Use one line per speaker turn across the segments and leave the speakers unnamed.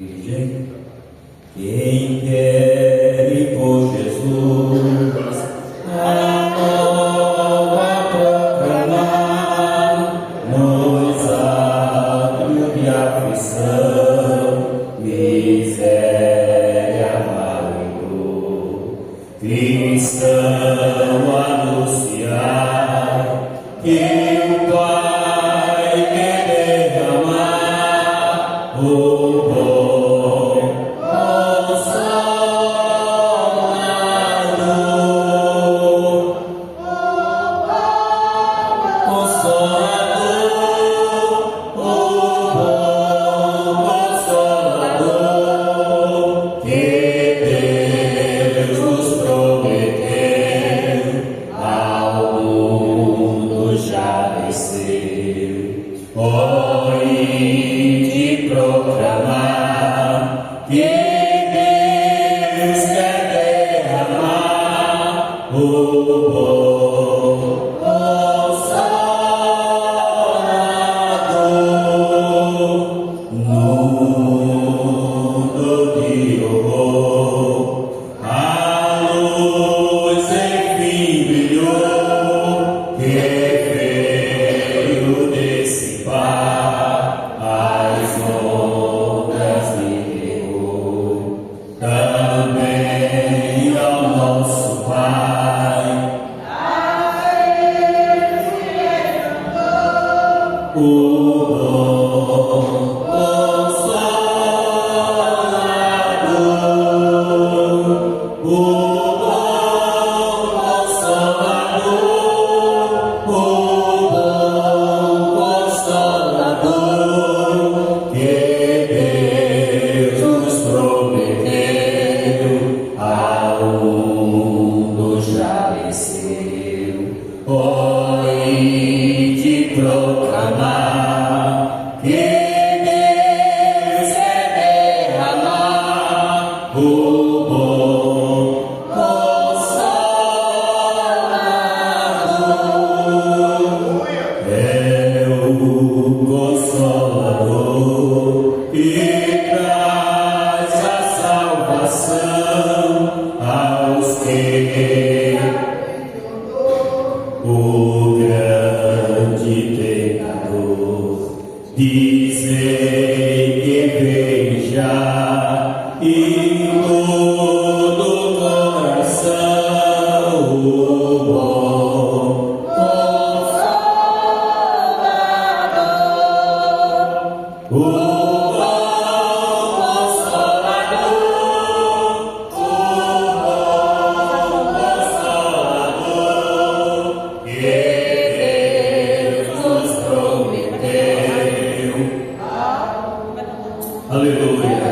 Virgem, quem quer ir por Jesus, a nova proclamar, nos átrios de aflição, miséria, mal e dor, cristão anunciar que o Pai quer derramar o bom Consolador, Consolador, o bom Consolador que Deus nos prometeu, ao mundo já desceu. Oh, ide proclamar que Deus quer derramar o bom Consolador no mundo de horror. A luz enfim brilhou, que veio dissipar as ondas de terror. Também ao nosso Pai o bom Consolador, o bom Consolador, o bom Consolador que Deus nos prometeu, ao mundo já desceu. Oh, ide proclamar que Deus quer derramar o bom Consolador. É o Consolador que traz a salvação aos que o grande pecador dizem que veio já e todo o coração o bom Consolador, o aleluia.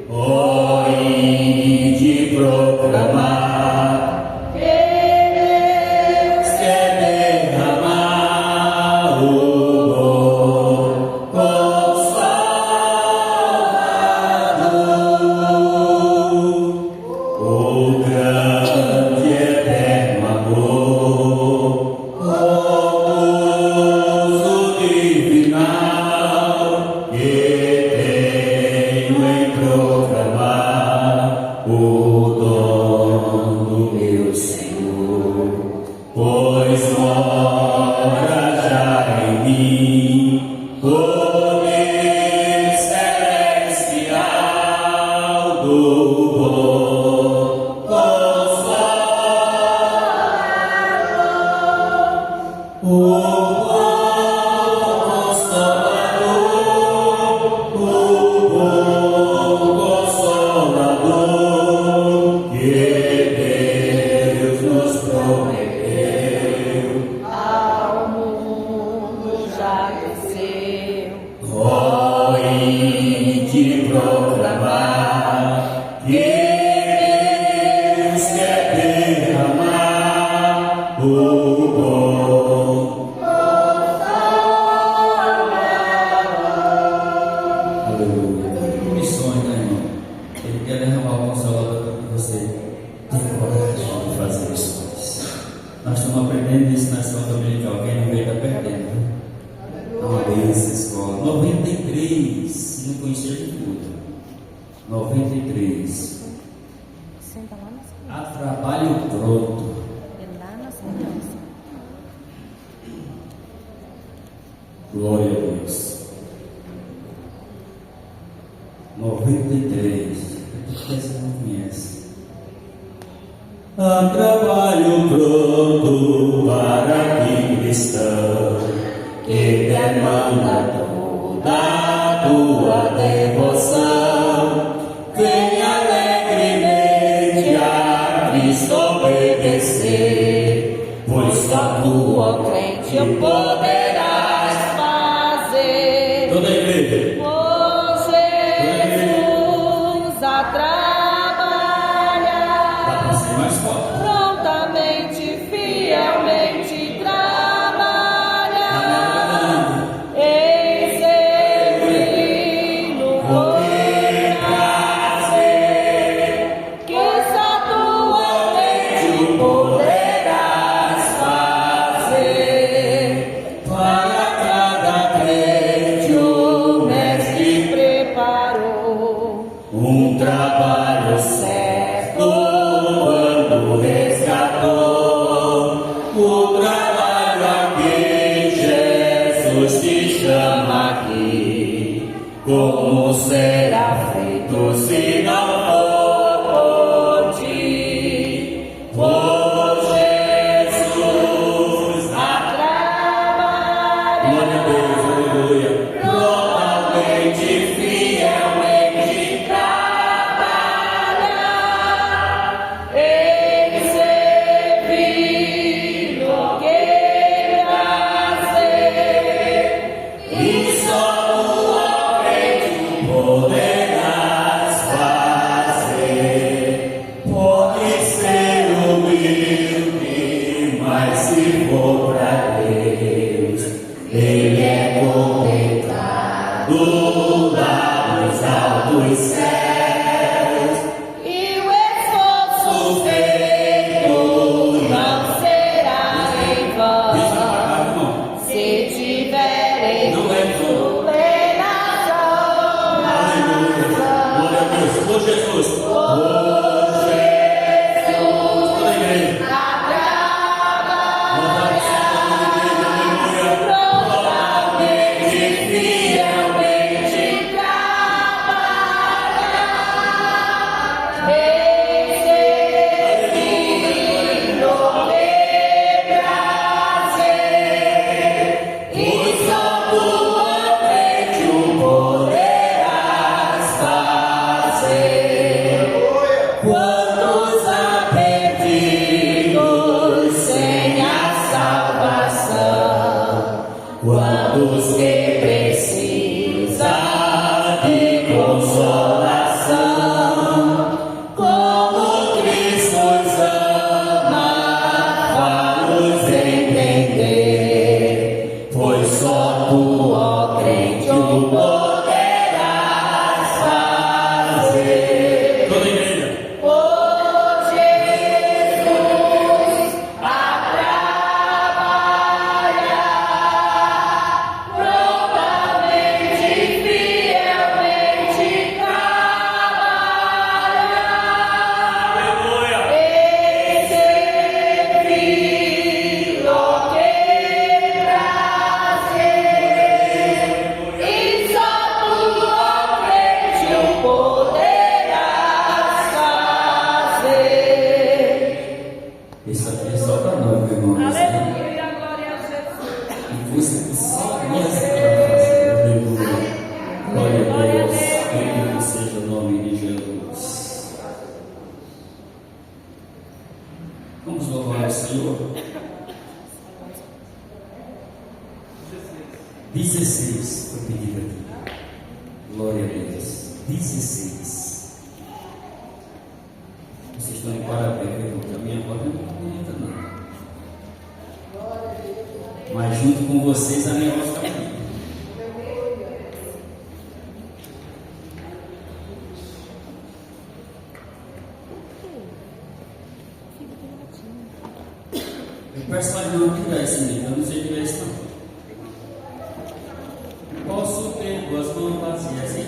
Oh, ide proclamar que Deus quer derramar o bom Consolador, o grande eterno amor, o gozo divinal que tenho em proclamar o dom do meu Senhor, pois mora já em mim poder celestial do bom Consolador, o Consolador que Deus nos prometeu,
ao mundo já desceu.
oh, ide proclamar que Deus quer derramar o bom Aleluia. Missões, né, irmão? Ele quer derramar o Consolador para você ter coragem de fazer missões. Nós estamos aprendendo isso na escola dominical. Quem não veio está perdendo. Uma vez essa escola. 93, conhecer, a gente muda. 93.
Senta lá na sala.
A trabalho pronto.
É lá na sala.
Glória a Deus. 93. Você não conhece. A trabalho pronto para que cristão que demanda toda a tua devoção. Vem alegremente a Cristo obedecer, pois só tu, ó crente, o poderás fazer. Toda a igreja.
Por Jesus a trabalhar,
Dá para ser mais forte.
prontamente, fielmente trabalhar, em servindo por prazer, que só tu, ó crente, poderás fazer.
Para cada crente o
Mestre preparou
um trabalho certo quando resgatou o trabalho a que Jesus te chama aqui. Como será feito se não for por ti? Por Jesus a
trabalhar,
glória a Deus, aleluia.
prontamente, fielmente trabalhar, em servir o que prazer,
E só o crente poderás fazer. Pode ser humilde, mas se for pra Deus, Ele é contemplado lá nos altos céus.
e o esforço feito não será em
Deixa eu
vão.
pagar, irmão.
Se tiverem
Não é vão.
superação,
Aleluia. Glória a Deus. Por Jesus. Por Jesus. Toda a igreja.
a
Louvado seja o nome da igreja. Aleluia.
prontamente, fielmente trabalhar, em servindo que prazer, e só tu, ó crente, o poderás fazer. Quantos há perdidos sem a salvação? Quantos que precisam de consolação? Como Cristo os ama, faz-nos entender, pois só tu, ó crente, o poderás fazer.
Toda a igreja.
Por Jesus a trabalhar, prontamente, fielmente trabalhar,
Aleluia.
em servir o que prazer, e só tu, ó crente, o poderás fazer.
Isso aqui é só para nós, meu irmão.
Aleluia, glória a Jesus.
E você que só nós para fazer. Aleluia. Glória a Deus. Bendito seja o nome de Jesus. Vamos louvar o Senhor. 16 foi pedido aqui. Glória a Deus. 16. Vocês estão de parabéns, irmão, que a minha voz não é bonita, não. Mas junto com vocês a minha voz está bonita. Eu peço para não tirar esse nível, eu não sei tirar isso não. Posso ter duas mãos vazias, hein?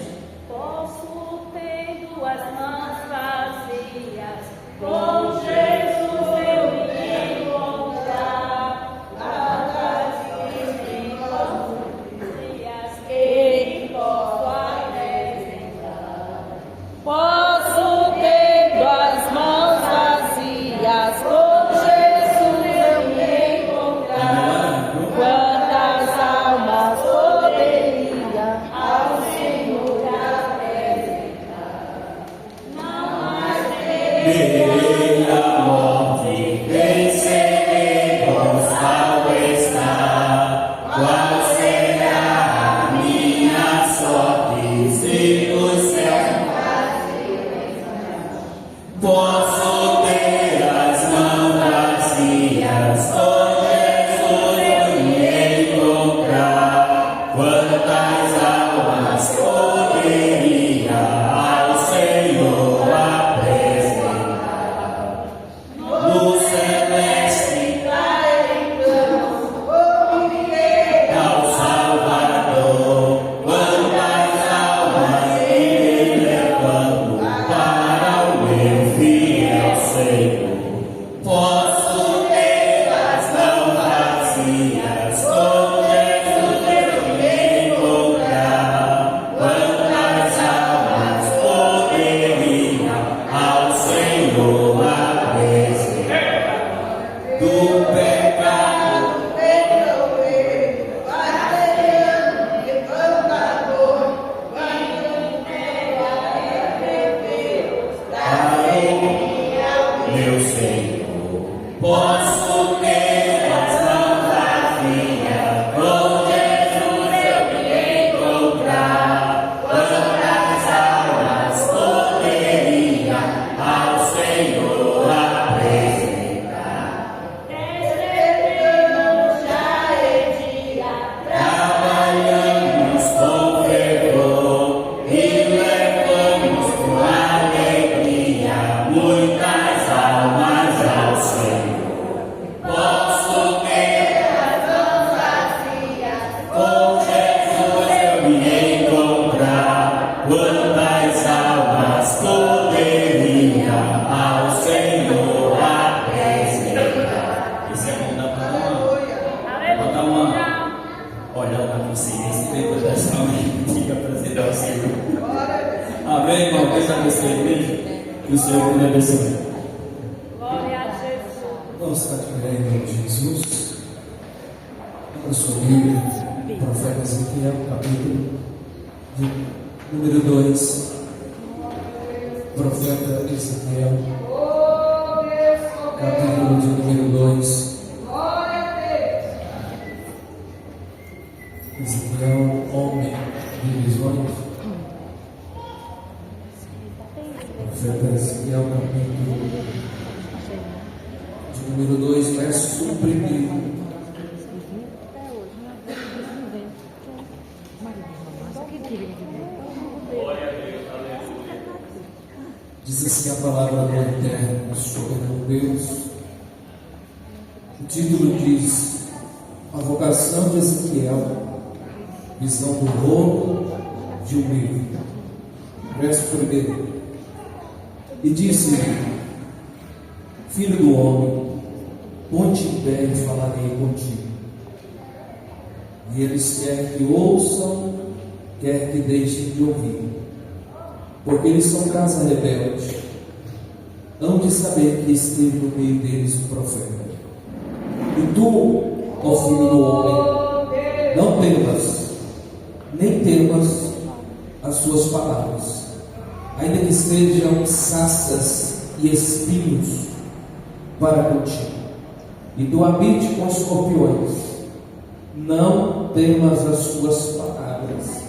Verei a morte, vencerei, gonçalo está. Qual será a minha sorte se o céu posso ter as mãos vazias, com Jesus eu me encontrar. Quantas almas poderia ao Senhor apresentar? No celeste ao Salvador, quantas almas ele levando para o meu fiel Senhor. Posso ter as mãos vazias, com Jesus eu me encontrar. Quantas almas poderia ao Senhor apresentar? Do pecado meu Senhor, posso ter as mãos vazias, com Jesus eu me encontrar. Quantas almas poderia ao Senhor apresentar? Trabalhamos com fervor e levamos com alegria muitas almas ao Senhor. Posso ter as mãos vazias, com Jesus eu me encontrar. Quantas almas poderia ao Senhor apresentar? Isso é bom dar para uma olhada na consciência e depois dessa diga apresentar ao Senhor. Amém, irmão? Deus abençoe a igreja. Que o Senhor me abençoe.
Glória a Jesus.
Vamos estar aqui em nome de Jesus. Abra sua Bíblia, profeta Ezequiel, capítulo de número 2. Profeta Ezequiel, capítulo de número 2. Ezequiel, homem de visões. Profeta Ezequiel, capítulo de número 2, verso 1. Diz assim a palavra do Eterno, soberano Deus. O título diz: A vocação de Ezequiel, visão do rolo de um livro. Verso 1. E disse-lhe: Filho do homem, ponte em pé e falarei contigo. E eles quer que ouçam, quer que deixem de ouvir, porque eles são casa rebelde. Hão de saber que esteve no meio deles um profeta. E tu, ó filho do homem, não temas, nem temas as suas palavras, ainda que estejam saças e espinhos para contigo, e tu habite com escorpiões. Não temas as suas palavras,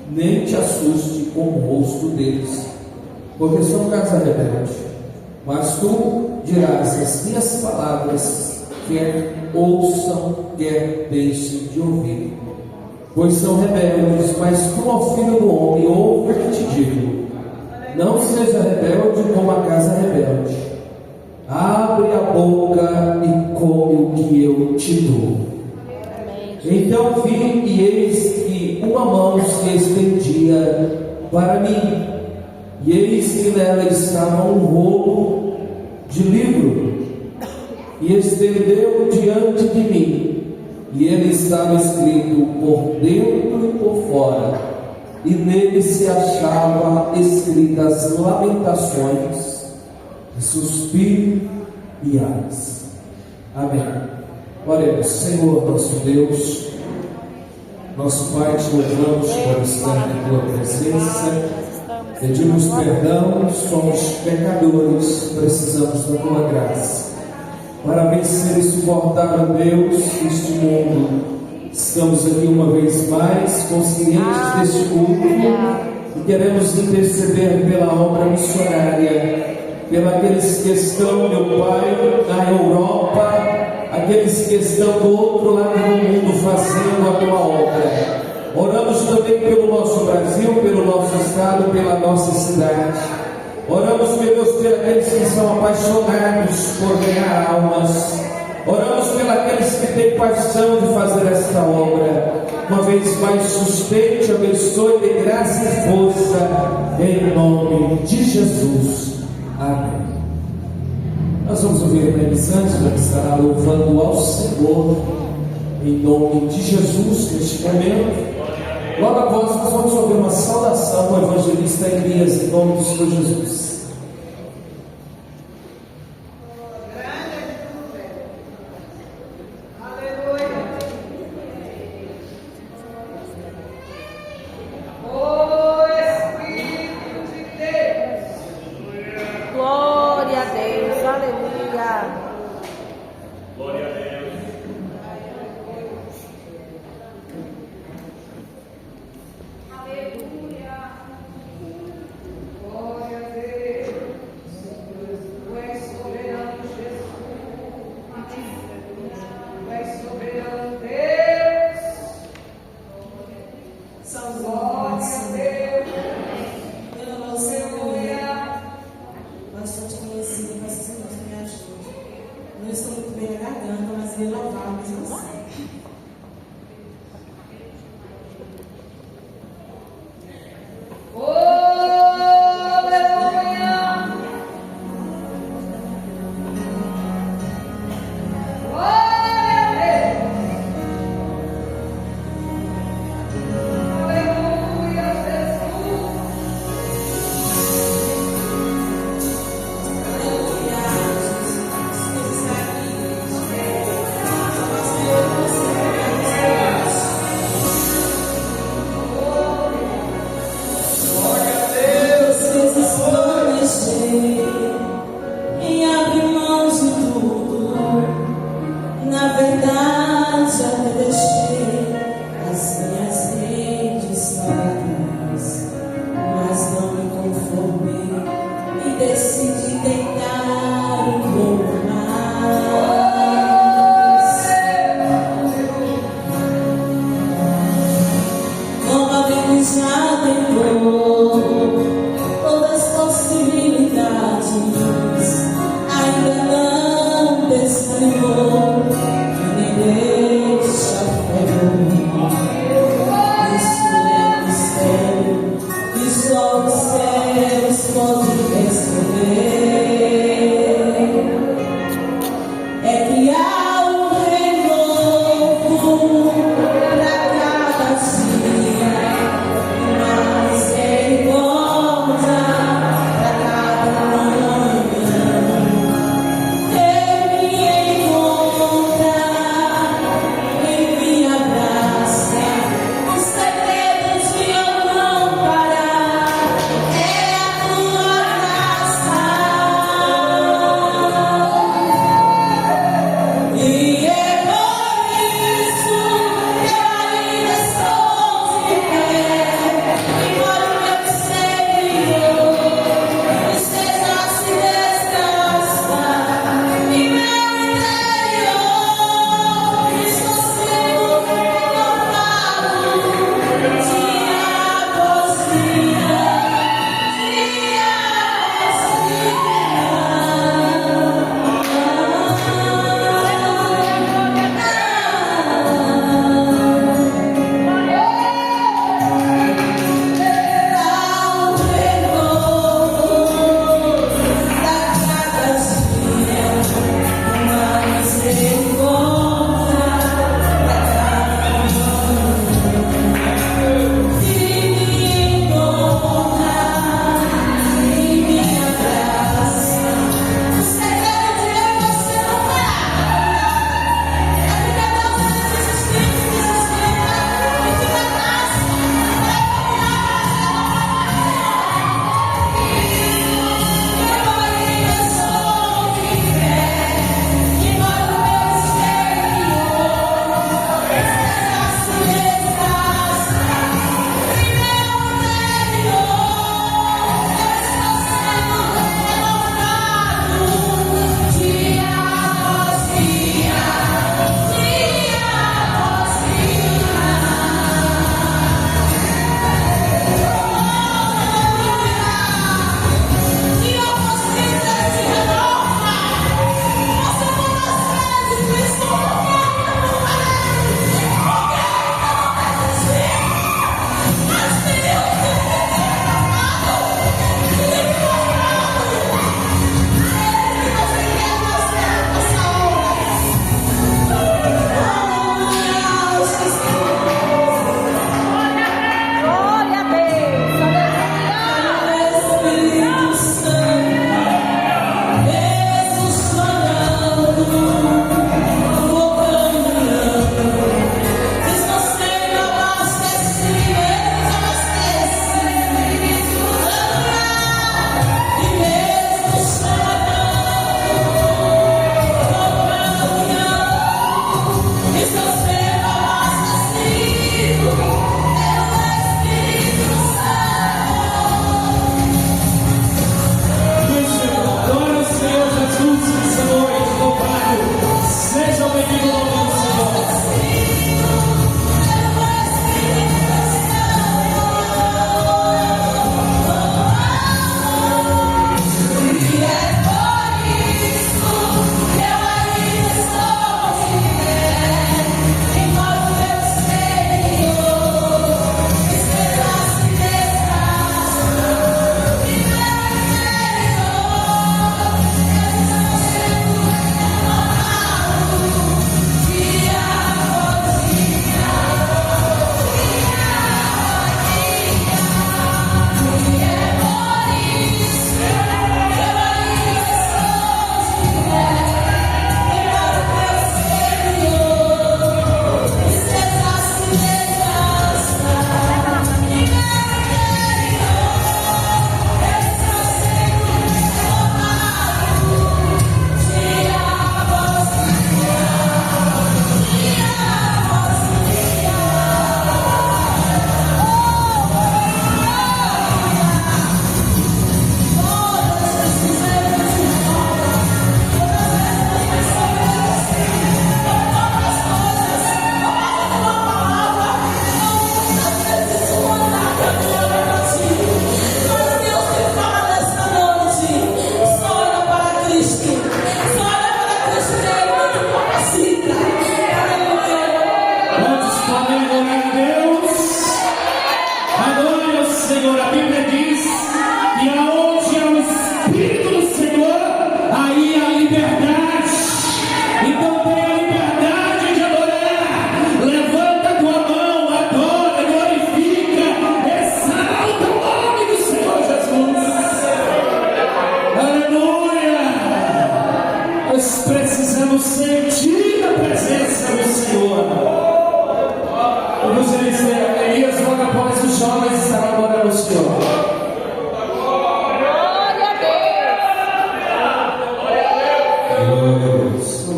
nem te assuste com o rosto deles, porque são casa rebelde. Mas tu dirás as minhas palavras, quer ouçam, quer deixem de ouvir, pois são rebeldes. Mas tu, ó filho do homem, ouve o que te digo. Não seja rebelde como a casa rebelde. Abre a boca e come o que eu te dou. Então vi, e eis que uma mão se estendia para mim, e eis que nela estava um rolo de livro, e estendeu diante de mim, e ele estava escrito por dentro e por fora, e nele se achavam escritas lamentações, suspiro e ais. Amém. Oremos. Senhor nosso Deus, nosso Pai, te louvamos por estar em tua presença, Pedimos perdão, somos pecadores, precisamos da tua graça para vencer e suportar, ó Deus, este mundo. Estamos aqui uma vez mais, conscientes deste culto, e queremos interceder pela obra missionária, pelos que estão, meu Pai, na Europa, aqueles que estão do outro lado do mundo fazendo a tua obra. Oramos também pelo nosso Brasil, pelo nosso estado, pela nossa cidade. Oramos, meu Deus, por aqueles que são apaixonados por ganhar almas. Oramos pelos que têm paixão de fazer esta obra. Uma vez mais, sustente, abençoe, dê graça e força, em nome de Jesus. Amém. Nós vamos ouvir a realizante, que estará louvando ao Senhor, em nome de Jesus, neste momento. Logo após, nós vamos ouvir uma saudação ao evangelista Elias, em nome do Senhor Jesus.
Glória a Deus, aleluia.
Glória a Deus.
Segredos de eu não parar, é a tua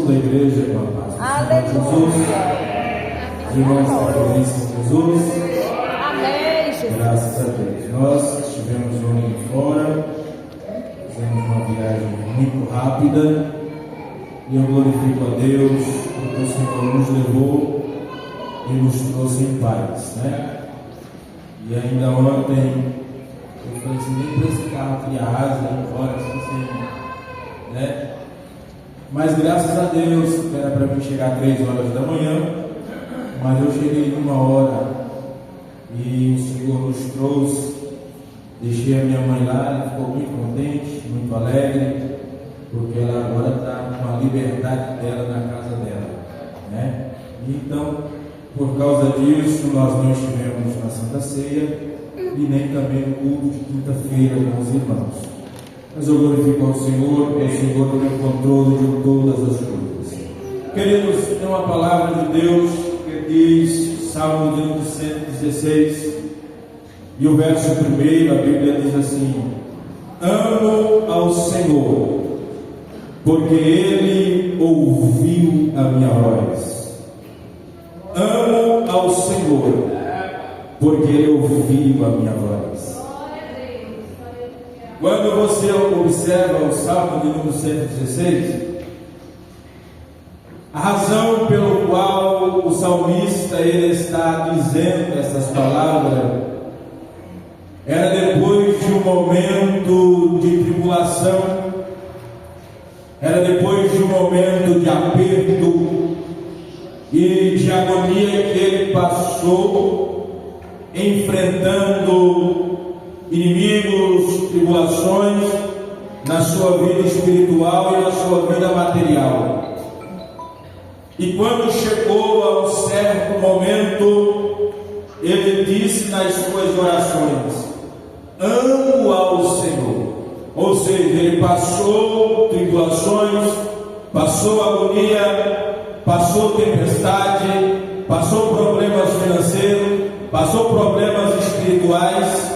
toda a igreja com a paz do Senhor Jesus. Os irmãos estão felizes com Jesus.
Amém, Jesus.
Graças a Deus. Nós estivemos ontem fora, fizemos uma viagem muito rápida, e eu glorifico a Deus porque o Senhor nos levou e nos trouxe em paz, né? E ainda ontem eu falei assim, nem para esse carro cria asa aí fora, assim, né? Mas graças a Deus, era para mim chegar às 3 horas da manhã, mas eu cheguei em 1 hora e o Senhor nos trouxe. Deixei a minha mãe lá, ela ficou muito contente, muito alegre, porque ela agora está com a liberdade dela na casa dela, né? Então, por causa disso, nós não estivemos na Santa Ceia e nem também no culto de quinta-feira com os irmãos. Mas eu glorifico ao Senhor, porque o Senhor tem o controle de todas as coisas. Queridos, tem uma palavra de Deus que diz, Salmo 116, e o verso 1, a Bíblia diz assim: amo ao Senhor, porque Ele ouviu a minha voz. Amo ao Senhor, porque Ele ouviu a minha voz. Quando você observa o Salmo de número 116, a razão pelo qual o salmista ele está dizendo essas palavras era depois de um momento de tribulação, era depois de um momento de aperto e de agonia que ele passou, enfrentando inimigos, tribulações na sua vida espiritual e na sua vida material. E quando chegou a um certo momento, ele disse nas suas orações: amo ao Senhor. Ou seja, ele passou tribulações, passou agonia, passou tempestade, passou problemas financeiros, passou problemas espirituais,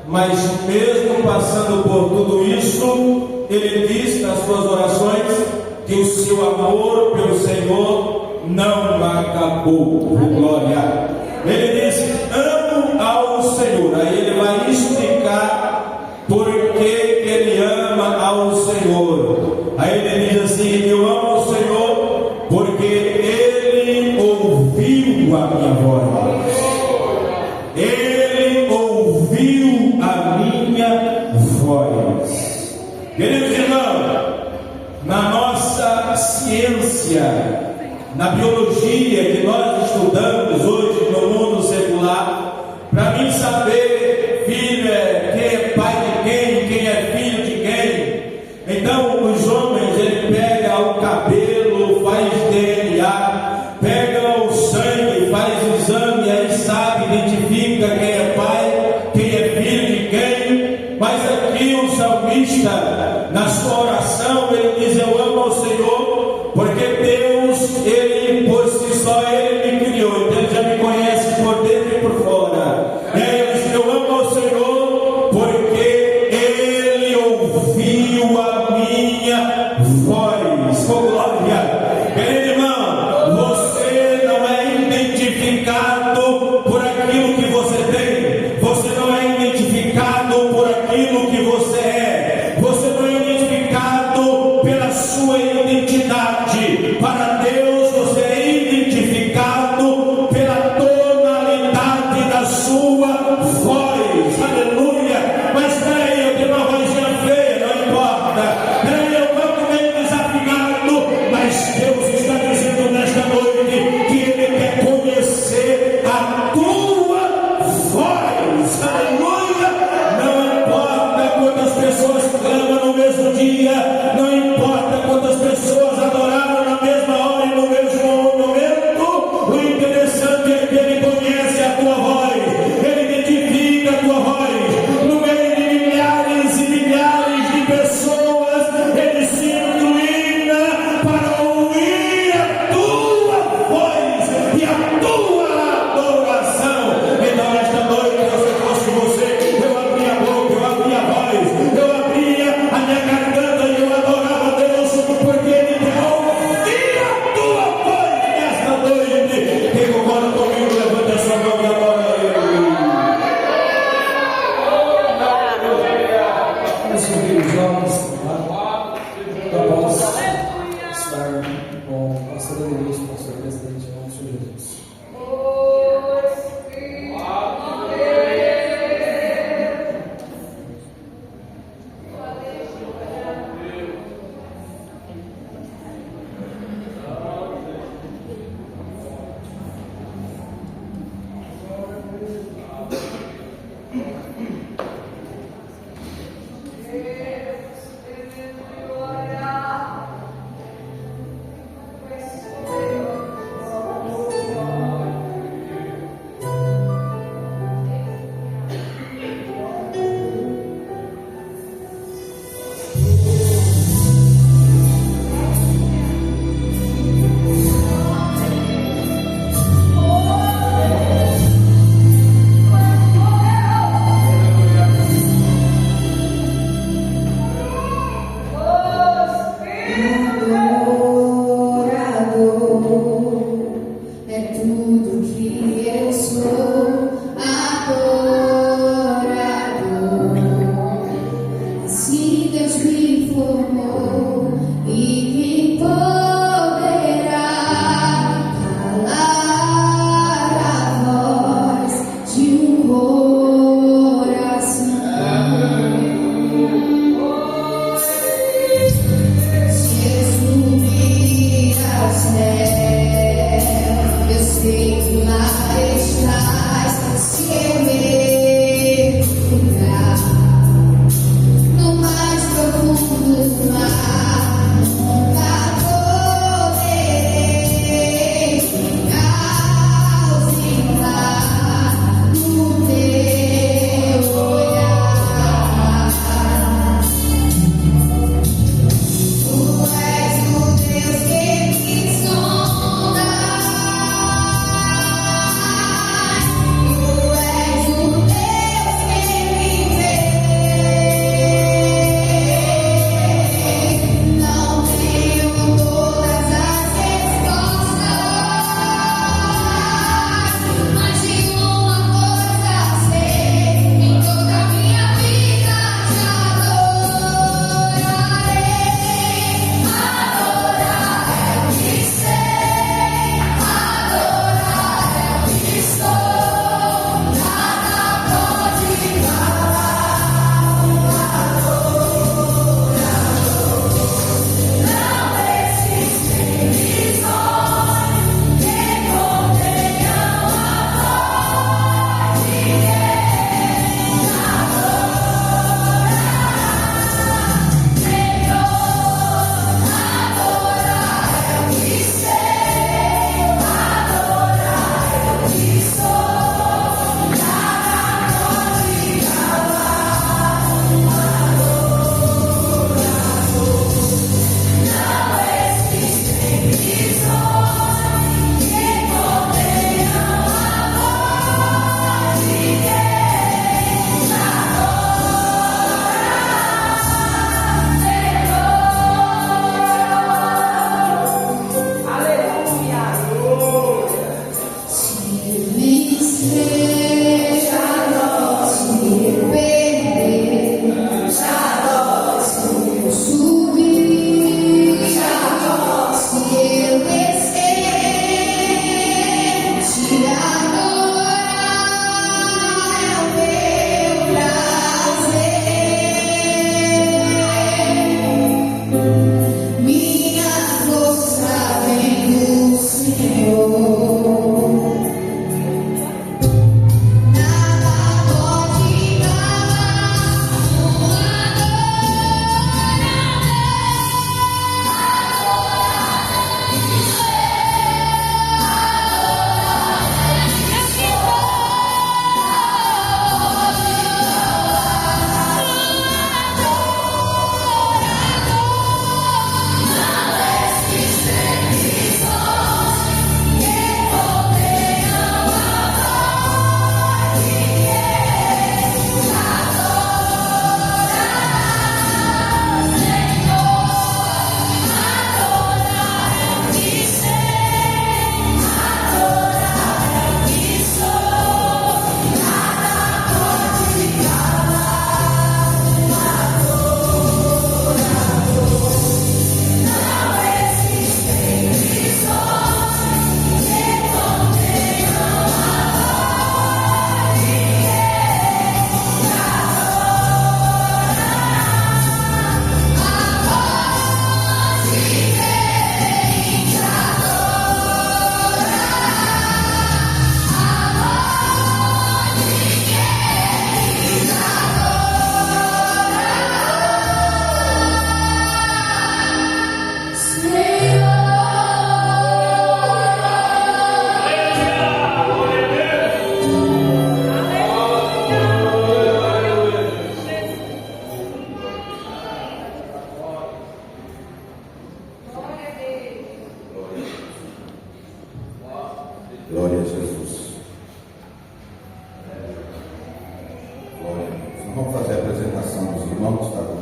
mas mesmo passando por tudo isso, ele diz nas suas orações que o seu amor pelo Senhor não acabou. Glória. Ele diz: amo ao Senhor. Aí ele vai explicar por que ele ama ao Senhor. Aí ele diz assim: eu amo ao Senhor porque Ele ouviu a minha voz. Ele ouviu a minha voz. Queridos irmãos, na nossa ciência, na biologia que nós estudamos hoje no mundo secular, para mim saber filho quem é pai de quem é filho de quem, então os homens, ele pega o cabelo, faz DNA, pega o sangue, faz exame, aí sabe, identifica quem é pai, quem é filho de quem. Mas aqui o salmista, na sua oração, ele diz: eu amo ao Senhor porque Deus, Ele por si só, Ele me criou, então Ele já me conhece por dentro e por fora. E aí ele diz: eu amo ao Senhor porque Ele ouviu a minha voz. Oh, glória! Querido irmão, você não é identificado por aquilo que você tem, você não é identificado por aquilo que você é, você não é identificado pela sua identidade tá? Após estar com o pastor Adelilson, pastor presidente, em nome do Senhor Jesus.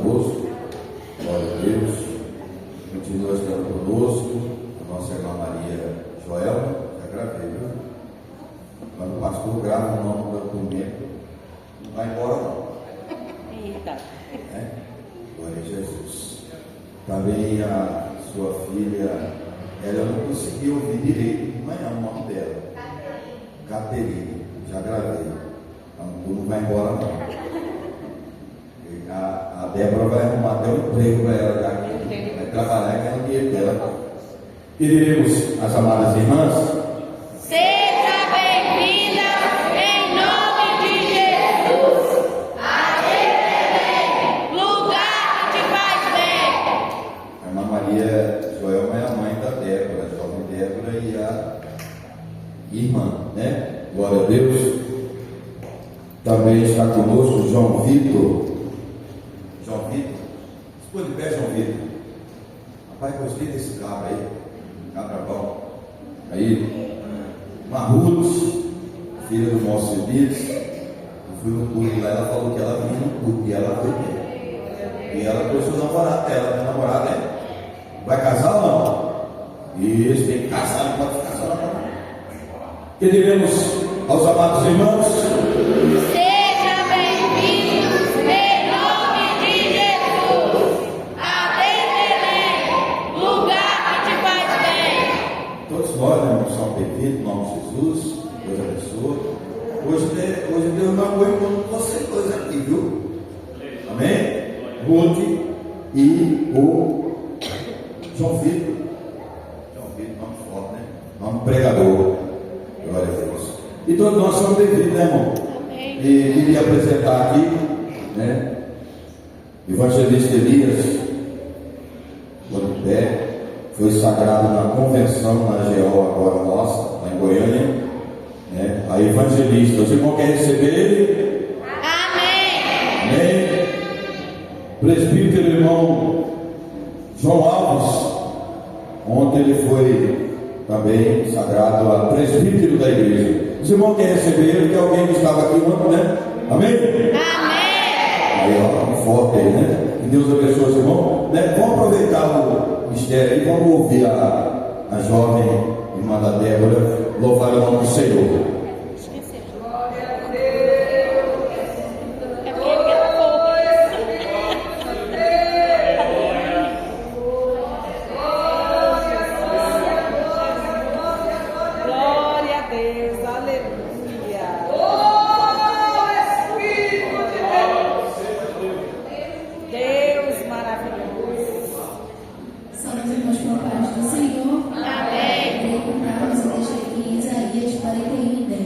conosco. Glória a Deus. Continua estando conosco a nossa irmã Maria Joelma, já gravei, viu? Quando o pastor grava o nome do documento, não vai embora não.
Eita.
Glória a Jesus. Também a sua filha, ela não conseguiu ouvir direito de manhã o nome dela. Caterine, já gravei. Então, não vai embora não. A Débora vai arrumar até um emprego para ela daqui. Vai trabalhar e ganhar o dinheiro dela. Pediremos às amadas irmãs.
Seja bem-vinda em nome de Jesus. A Belém, lugar que te faz bem.
A irmã Maria Joelma é a mãe da Débora, a jovem Débora e a irmã, né? Glória a Deus. Também está conosco o João Vitor. João Vitor, se de pé, João Vitor. Rapaz, gostei desse cabra aí, cabra bom. Aí, Ruth, filha do Moço Elias, eu fui no culto lá, ela falou que ela vinha no culto e ela foi bem. E ela trouxe o namorado dela, minha namorada é. Vai casar ou não? Isso, tem que casar, não pode casar não. Que diremos aos amados irmãos?
Seja bem-vindo em nome de Jesus. A Belém, lugar que te faz bem.
Todos nós, né, somos bem-vindos, em nome de Jesus. Deus abençoe. Hoje Deus não aguentou vocês dois aqui, viu? Amém? Ruth e o João Vitor. João Vitor, nome forte, né? Nome pregador. Glória a Deus. E todos nós somos bem-vindos, né, irmão?
Amém.
E queria apresentar aqui, né? Evangelista Elias, quando pé, foi sagrado na convenção na GO agora nossa, lá em Goiânia, né? A evangelista. Os irmãos querem receber ele?
Amém.
Amém. Presbítero irmão João Alves, ontem ele foi também sagrado a presbítero da igreja. Os irmãos querem receber ele, que alguém que estava aqui ontem, né? Amém?
Amém.
Aí, ó, forte aí, né? Que Deus abençoe os irmãos. Né? Vamos aproveitar o mistério aí, vamos ouvir a jovem irmã da Débora louvar o nome do Senhor.
Glória a Deus, aleluia. Deus maravilhoso.
Somos irmãos com a paz do Senhor.
Amém.
Eu compramos e deixei aqui em Isaías 41:10.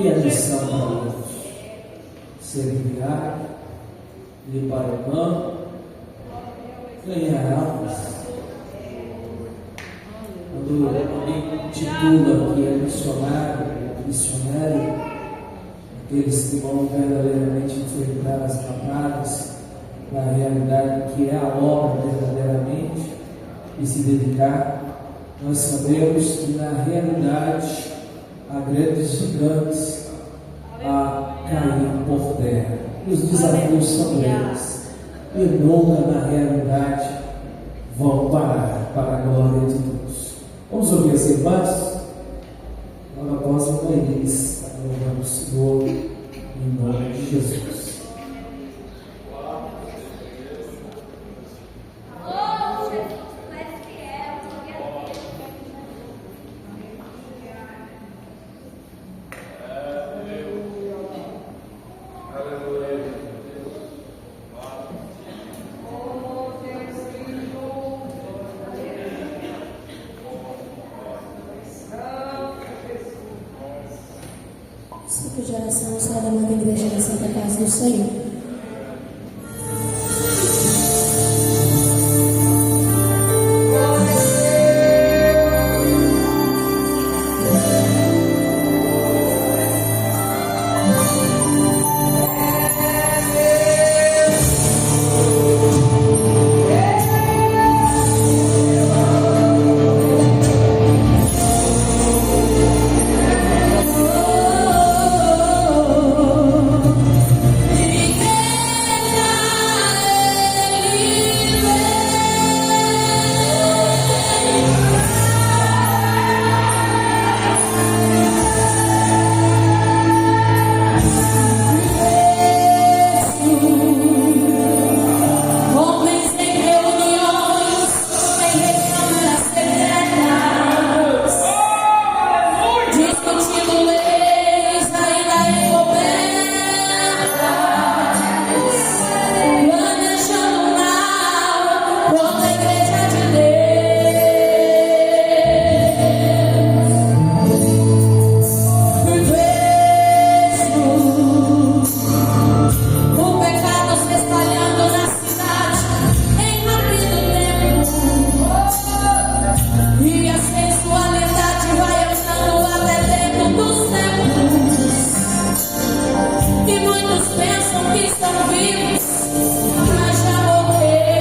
que é a missão para nós? Ser enviado, limpar o campo, ganhar almas. Quando alguém titula que é missionário, aqueles que vão verdadeiramente enfrentar as batalhas na realidade que é a obra verdadeiramente e se dedicar, nós sabemos que na realidade há grandes gigantes a cair por terra. E os desafios são grandes e nunca na realidade vão parar para a glória de Deus. Vamos ouvir as irmãs? Logo após o Moisés, louvamos o Senhor em nome de Jesus.
Ciclo de oração, só da Mãe da Igreja da Santa Casa do Senhor.
Pensam que estão vivos, mas já morreram.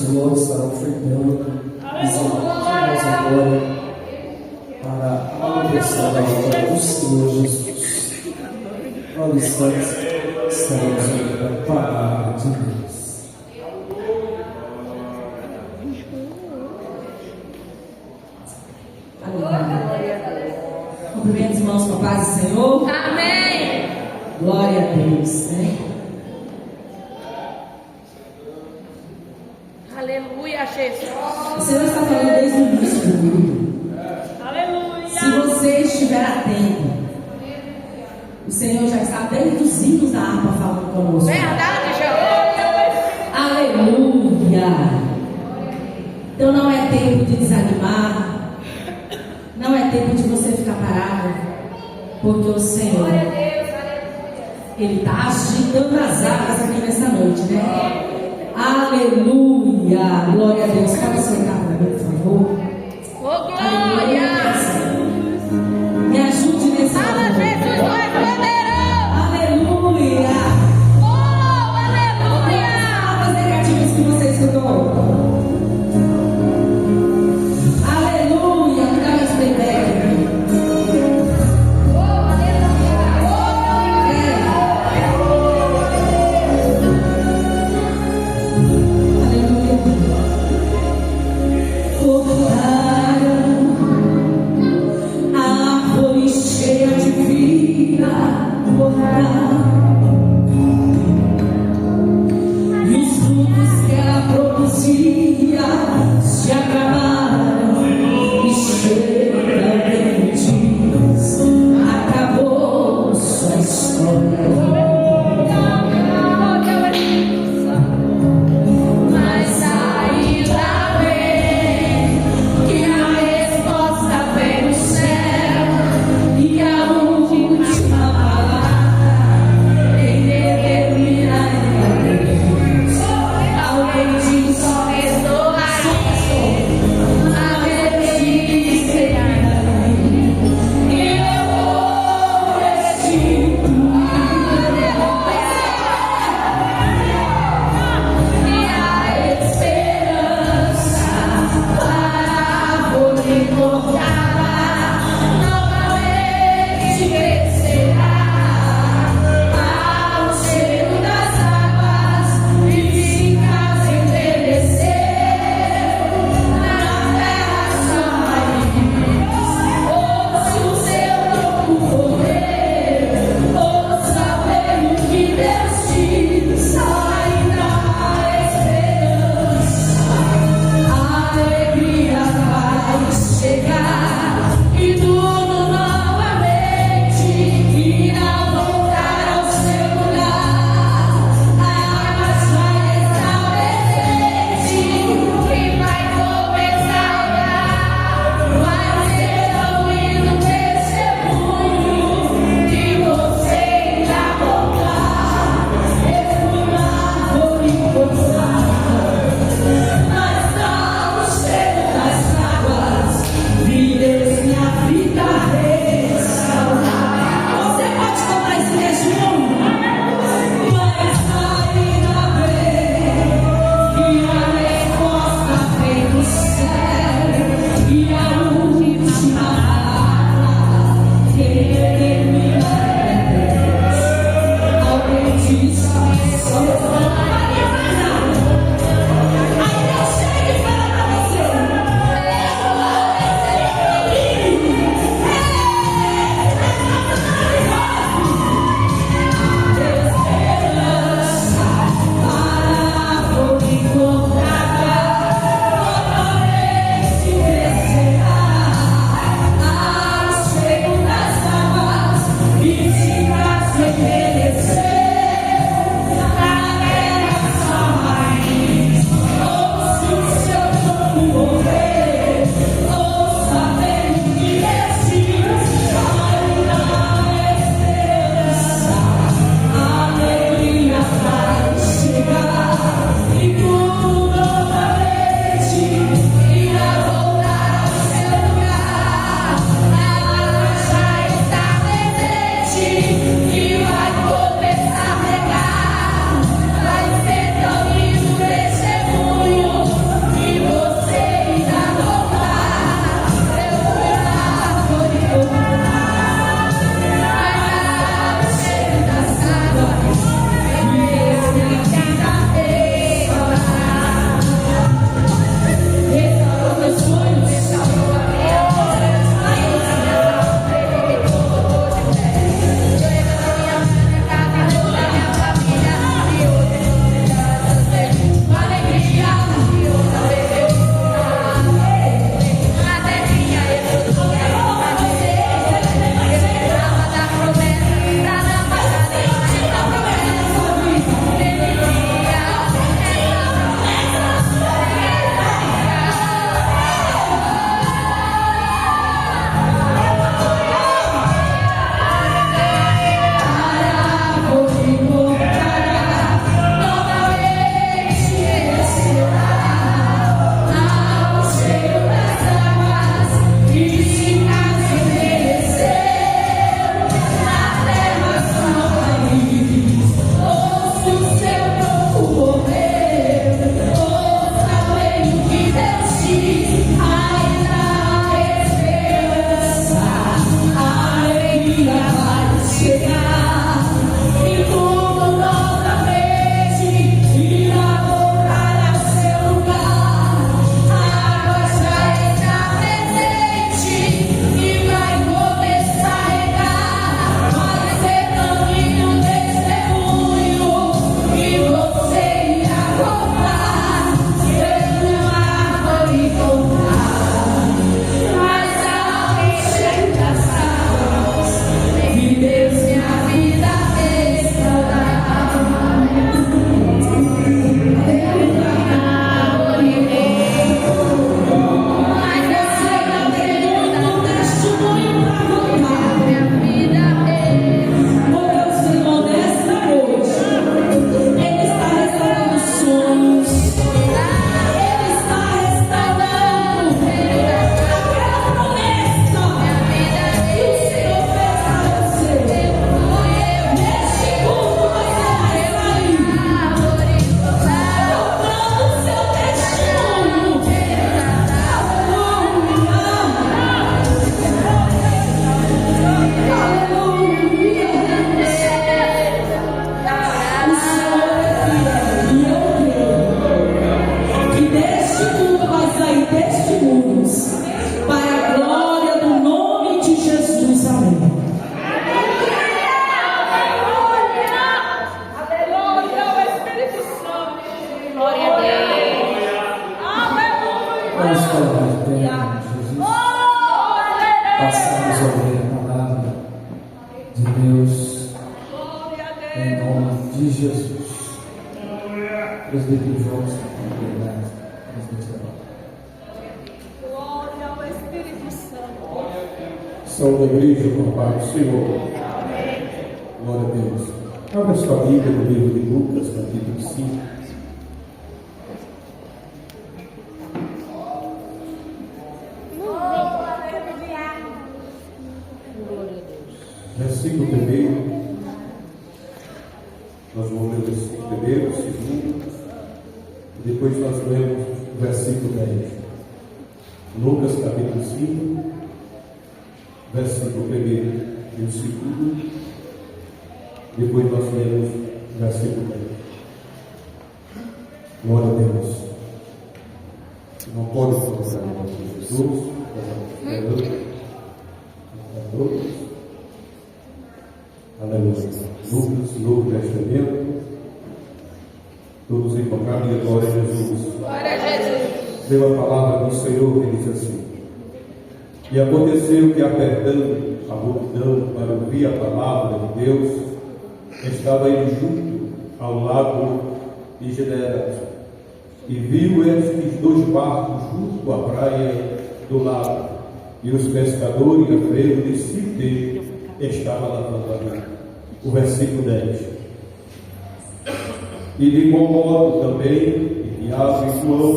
Senhor estará ofertando os irmãos agora para a manifestação da obra do Senhor Jesus. Ao instante, estaremos ouvindo a palavra de Deus.
Cumprimento os irmãos com a paz do Senhor.
Amém.
Glória a Deus, né?
Aleluia, Jesus.
O Senhor está falando desde o início do culto.
Aleluia.
Se você estiver atento, o Senhor já está desde os hinos da harpa falando conosco.
Verdade, Jesus.
Aleluia. Então não é tempo de desanimar. Não é tempo de você ficar parado, porque o Senhor, Ele está agitando as águas aqui nessa noite, né? Aleluia, glória a Deus. Pode sentar para mim, por favor.
Oh, glória.
Me ajude nesse
Fala, Jesus, tu és poderoso.
Aleluia.
Oh, aleluia.
Palavras negativas que você escutou. Aleluia, me dá mais playback. Cortaram
Deus, em nome de Jesus. Presbítero João, verdade.
Glória ao Espírito Santo.
Saúde a igreja, com a paz do Senhor. Glória a Deus. Abra sua Bíblia no livro de Lucas, capítulo 5. Versículo 1. Nós vamos ler o versículo 1, 2, e depois nós lemos o versículo 10. Lucas capítulo 5, versículo 1 e o 2. Depois nós lemos o versículo 10. Glória a Deus. Não pode colocar o nome de Jesus. Aleluia. Lucas, neste evento. Todos invocaram e glória a Jesus.
Glória a Jesus.
Deu a palavra do Senhor que diz assim: E aconteceu que, apertando a multidão para ouvir a palavra de Deus, estava ele junto ao lago de Genezaré, e viu estes 2 barcos junto à praia do lago, e os pescadores a ver o discípulo dele estava lavando a mão. O versículo 10. E de igual modo também Tiago e João,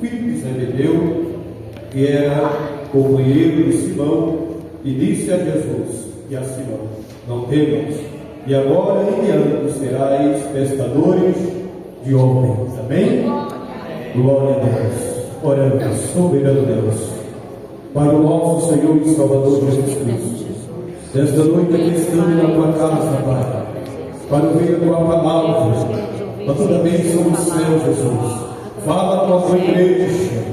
filho de Zebedeu, que era companheiro de Simão, e disse a Jesus e a Simão: Não temas, e agora em diante serás pescadores de homens. Amém? Glória a Deus. Oramos, soberano Deus, para o nosso Senhor e Salvador Jesus Cristo. Nesta noite aqui estamos na tua casa, Pai, para ouvir a tua palavra, para toda bênção do céu, Jesus. Fala a tua igreja,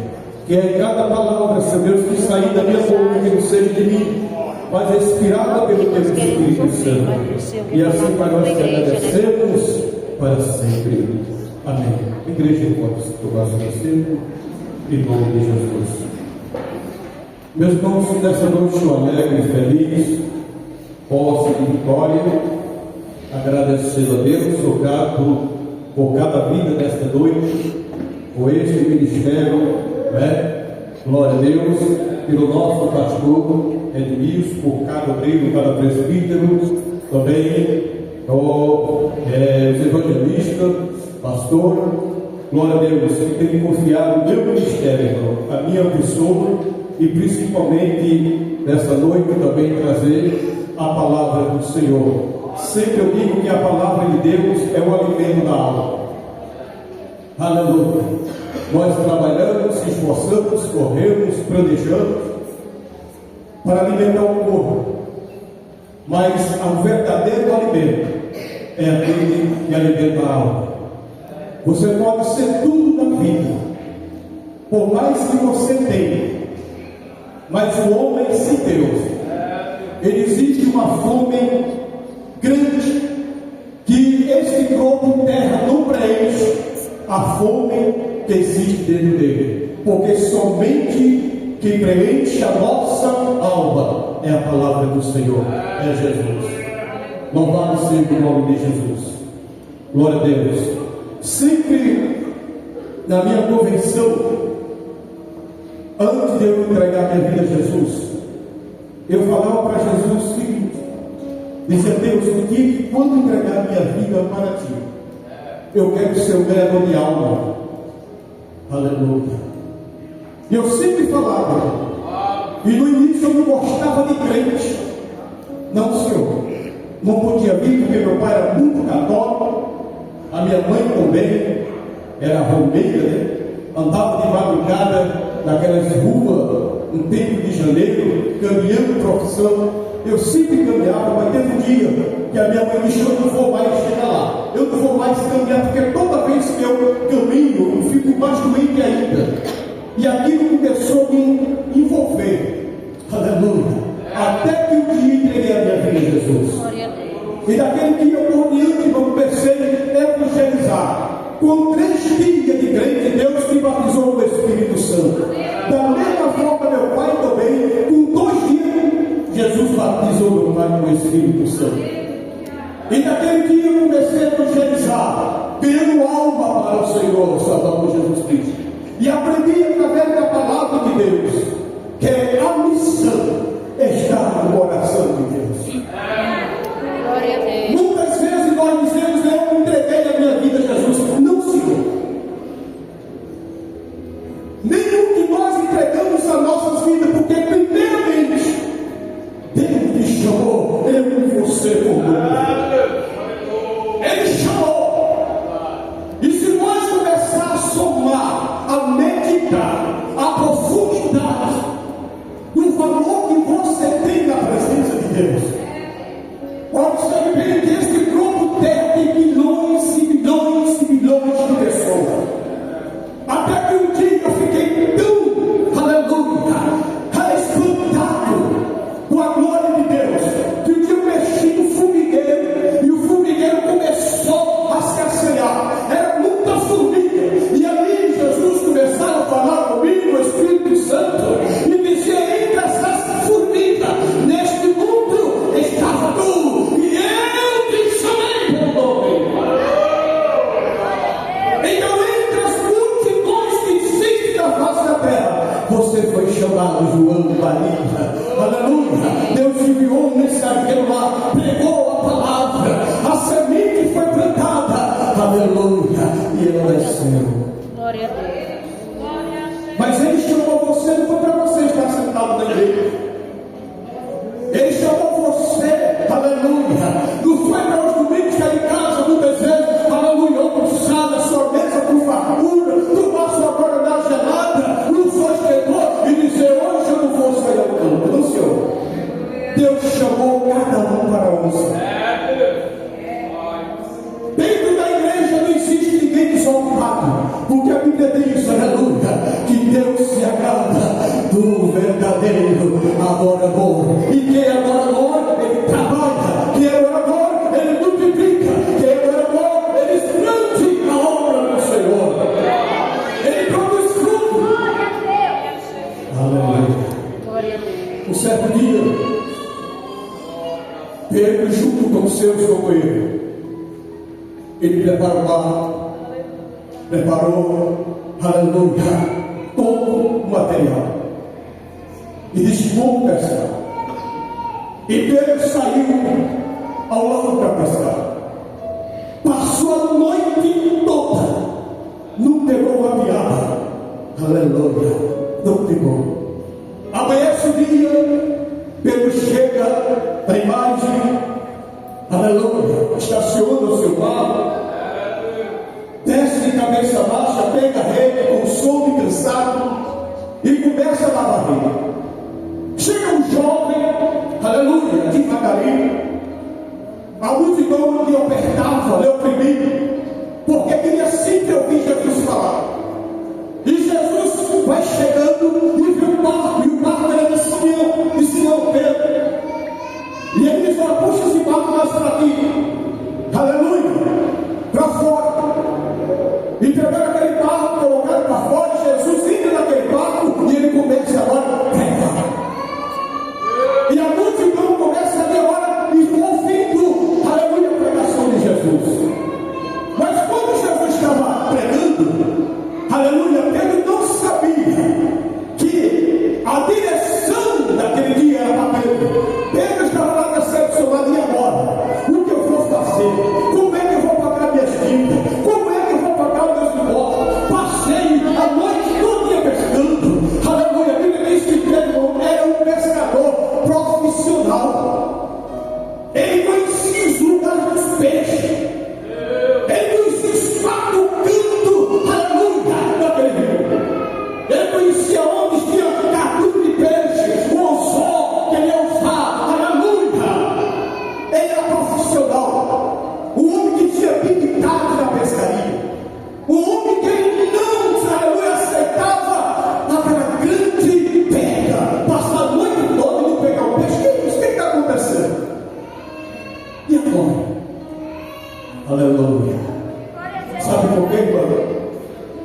que é cada palavra, Senhor Deus, que sair da minha boca, que não seja de mim, mas inspirada pelo teu Espírito Santo. E assim para nós te agradecemos para sempre. Amém. Igreja, pode se tomar seu assento, em nome de Jesus. Meus irmãos, nessa noite eu alegre e feliz, posse de vitória, agradecendo a Deus por cada vida desta noite, por este ministério, né? Glória a Deus, pelo nosso pastor Edmilson, por cada obreiro, cada presbítero, também os evangelistas, pastor, glória a Deus, que tem confiado no meu ministério, irmão, a minha pessoa, e principalmente nessa noite também trazer a palavra do Senhor. Sempre eu digo que a palavra de Deus é o alimento da alma. Aleluia. Nós trabalhamos, se esforçamos, corremos, planejamos para alimentar o corpo, mas o verdadeiro alimento é aquele que alimenta a alma. Você pode ser tudo na vida, por mais que você tenha, mas o homem sem Deus, ele existe uma fome grande que este corpo terra não preenche a fome que existe dentro dele, porque somente quem preenche a nossa alma é a palavra do Senhor, é Jesus. Louvado seja o nome de Jesus. Glória a Deus. Sempre na minha convenção, antes de eu entregar minha vida a Jesus, eu falava para Jesus o seguinte: dizia: Deus, o dia que quando entregar minha vida para Ti, eu quero ser o ganhador de alma. Aleluia. E eu sempre falava, e no início eu não gostava de crente. Não, Senhor, não podia vir porque meu pai era muito católico, a minha mãe também era romeira, né? Andava de madrugada naquelas ruas, no tempo de janeiro, caminhando profissão. Eu sempre caminhava, mas teve um dia que a minha mãe me chamou: não vou mais chegar lá, eu não vou mais caminhar, porque toda vez que eu caminho, eu fico mais doente ainda. E aquilo começou a me envolver. Aleluia. Até que um dia entreguei a minha vida a Jesus. E daquele dia eu por diante eu comecei a evangelizar. Com 3 dias de crente, Deus me batizou no Espírito Santo. Da mesma forma, meu pai também, com 2 dias,
Jesus batizou meu pai com o Espírito Santo. E naquele dia eu comecei a evangelizar, pedindo alma para o Senhor, Salvador Jesus Cristo. E aprendi através da palavra de Deus, que a missão está no coração de Deus.
Glória a Deus.
Muitas vezes nós dizemos: eu entreguei a minha vida a Jesus. Não, Senhor. Nenhum de nós entregamos as nossas vidas, porque primeiramente Deus me chamou, eu e você por nome. Ele chamou. E se nós começar a somar, a meditar, a profundidade do valor que você tem na presença de Deus, observe bem que este globo terra tem milhões e milhões e milhões de pessoas. Até que um dia eu fiquei tão, aleluia, espantado com a glória de Deus, que um dia eu mexi no formigueiro, e o formigueiro começou a se assear. Era muita formiga, e ali Jesus começava a falar comigo, o Espírito Santo, e dizia: entre essas formigas, neste mundo estava tu, e eu te chamei pelo nome. Então, entre as multidões que existem na face da terra, você foi chamado João Maria. Aleluia. Deus enviou um mensageiro lá, pregou a palavra, a semente foi plantada. Aleluia. E ele nasceu.
Glória a Deus.
Mas ele chamou você, não foi para você estar sentado na igreja. Ele chamou você, aleluia. Não foi para os domingos estar em casa, muitas vezes, aleluia, almoçada, sua mesa com fartura, tomar sua guaraná gelada, um sostenido e dizer: hoje eu não vou sair ao campo. Não, Senhor. Deus chamou cada um para onça. Dentro da igreja não existe ninguém desocupado, porque a Bíblia diz, aleluia, que Deus se agrada do verdadeiro adorador. E quem é adorador, ele trabalha. Quem é adorador, ele multiplica. Quem é adorador, ele expande a obra do Senhor. Ele produz fruto. Aleluia.
Glória a Deus.
Um certo dia, Pedro, junto com os seus companheiros, ele preparou, aleluia, todo o material. E disse: vamos pescar. E Pedro saiu ao longo para pescar. Passou a noite toda, não pegou uma piada. Aleluia, não pegou. Amanhece o dia, Pedro chega na imagem, aleluia, estaciona o seu carro, desce de cabeça baixa, pega a rede com sono e cansado e começa a lavar a rede. Chega um jovem, aleluia, devagarinho. A multidão lhe apertava, lhe oprimia, porque queria sempre ouvir Jesus falar. E Jesus vai chegando e viu o barco, e o barco era de Simão Pedro. E ele diz: puxa esse barco mais para aqui, aleluia, para fora. E pegaram aquele barco, colocaram para fora. Jesus entra naquele barco e ele começa agora a pregar. E a multidão começa a ter hora e ouvindo, aleluia, a pregação de Jesus. Mas quando Jesus estava pregando, aleluia, Pedro não sabia que a direção daquele dia era para Pedro. Pedro estava lá decepcionado: e agora? O que eu vou fazer? Como é que eu vou pagar minhas dívidas? Como é que eu vou pagar os meus impostos? Passei a noite toda pescando. Aleluia, a Bíblia diz que Pedro era um pescador profissional. Ele conhecia os lugares dos peixes. Ele conhecia o espaço do canto, aleluia, daquele rio. Ele conhecia onde tinha captura de peixe, o anzol que ele ia usar, aleluia. Ele era profissional, um homem que tinha habilidade na pescaria, um homem que ele não, aleluia, aceitava aquela grande pega, passar a noite toda e não pegar o peixe. O que está acontecendo? E agora? Aleluia. Sabe por quê, irmão?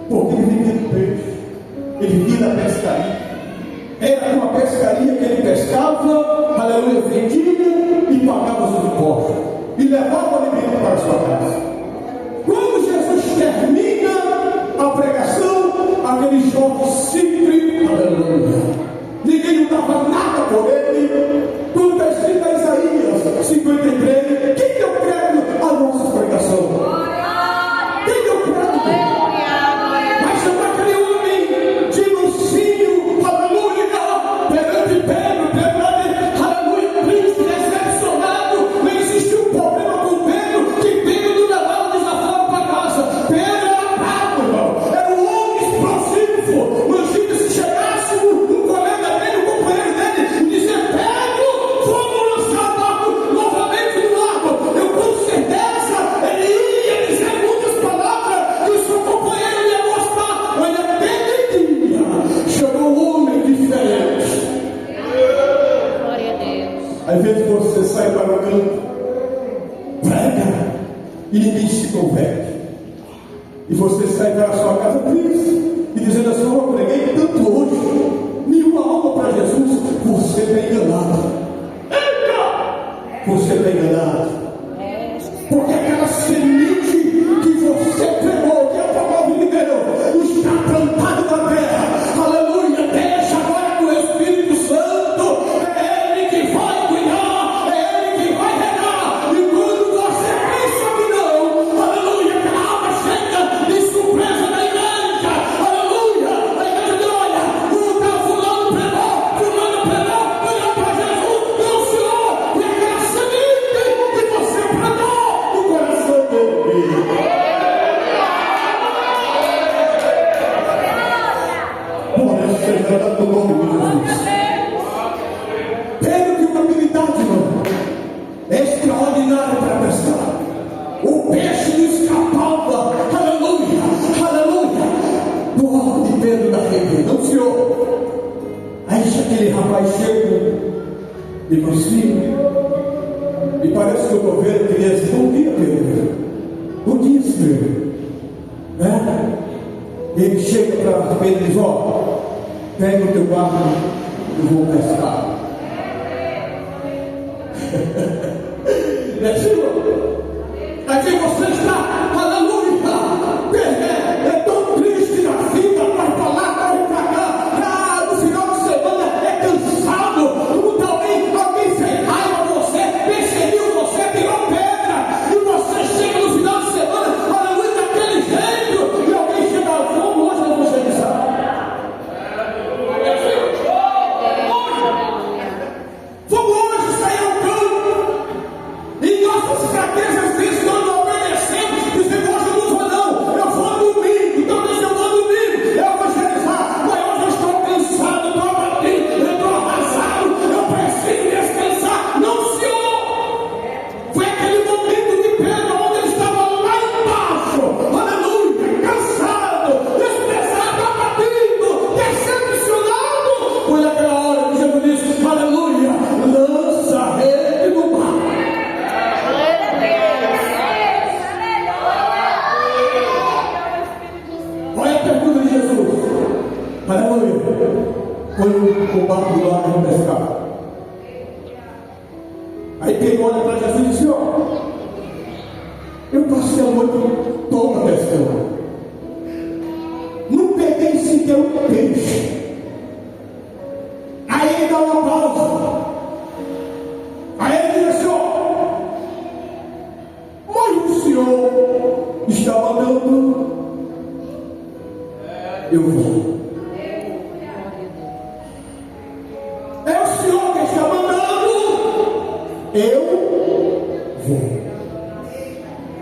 Porque ele vivia do peixe, ele vivia da pescaria. Era uma pescaria que ele pescava, aleluia. porta e levar o alimento para a sua casa. Quando Jesus termina a pregação, aquele jovem simples, aleluia, ninguém não dava nada por ele. Quando está escrito em Isaías 53, quem deu crédito à nossa pregação? Quem deu crédito? Mas chama aquele homem de mansinho, aleluia, perante Pedro, aleluia, triste, decepcionado. Não existe um problema com Pedro, que Pedro não levava o desaforo para casa. Pedro era bravo, irmão, era um homem explosivo. Imagina se chegasse um colega dele, um companheiro dele, e dizer: Pedro, vamos lançar o barco novamente no lago. Eu com certeza ele ia dizer muitas palavras que o seu companheiro ia gostar. Olha, Pedro chegou um homem diferente.
Glória a Deus.
Às vezes você sai para o campo, prega e ninguém se converte. E você sai para a sua casa triste e dizendo assim: eu preguei tanto hoje, nenhuma alma para Jesus. Você está enganado. Você está enganado. Porque aquela semente que você pregou, que a palavra lhe deu, está plantada na terra. Aleluia. Deixa agora com o Espírito Santo. É Ele que vai cuidar, é Ele que vai regar. E quando você pensa que não, aleluia, aquela alma chega de surpresa na igreja. Aleluia. A igreja diz: olha, o fulano pregou, olha para Jesus, meu Senhor. E aquela semente que você pregou no coração dele. Glória seja do nome de Jesus. Pedro tinha uma habilidade, irmão, extraordinária para pescar. O peixe não escapava, aleluia, aleluia, do alvo de Pedro da rede. Não, senhor. Aí aquele rapaz chega de mansinho, e parece que eu estou vendo que ele diz: bom dia, Pedro. Bom dia, senhor. Né? Ele chega para Pedro e diz: ó, pega o teu barco, eu vou pescar. Aqui você está, aleluia. É tão triste na vida, vai para lá, vai para cá. No final de semana é cansado. Alguém fez raiva a você, perseguiu você, tirou pedra. E você chega no final de semana, aleluia, daquele jeito. E alguém chega: vamos hoje evangelizar. Vamos hoje sair ao campo. E nossas fraquezas vezes nós não obedecemos. Dizemos: hoje eu não vou não, eu vou domingo. Então deixa eu vou domingo, eu evangelizar. Mas hoje eu estou cansado, estou abatido, eu estou arrasado, eu preciso descansar. Não, senhor. Foi aquele momento de Pedro onde ele estava lá embaixo, aleluia, cansado, desprezado, abatido, decepcionado. Foi aquela hora que Jesus disse: aleluia, lança a rede no mar. Olha a pergunta de Jesus. Aleluia. Foi o barco do lado de pescar. Aí Pedro olha para Jesus e diz: ó, eu passei a noite toda pescando, não peguei sequer um peixe. Aí ele dá uma pausa. Aí ele diz assim: ó, mas o Senhor está mandando, eu vou. É o Senhor que está mandando, eu vou.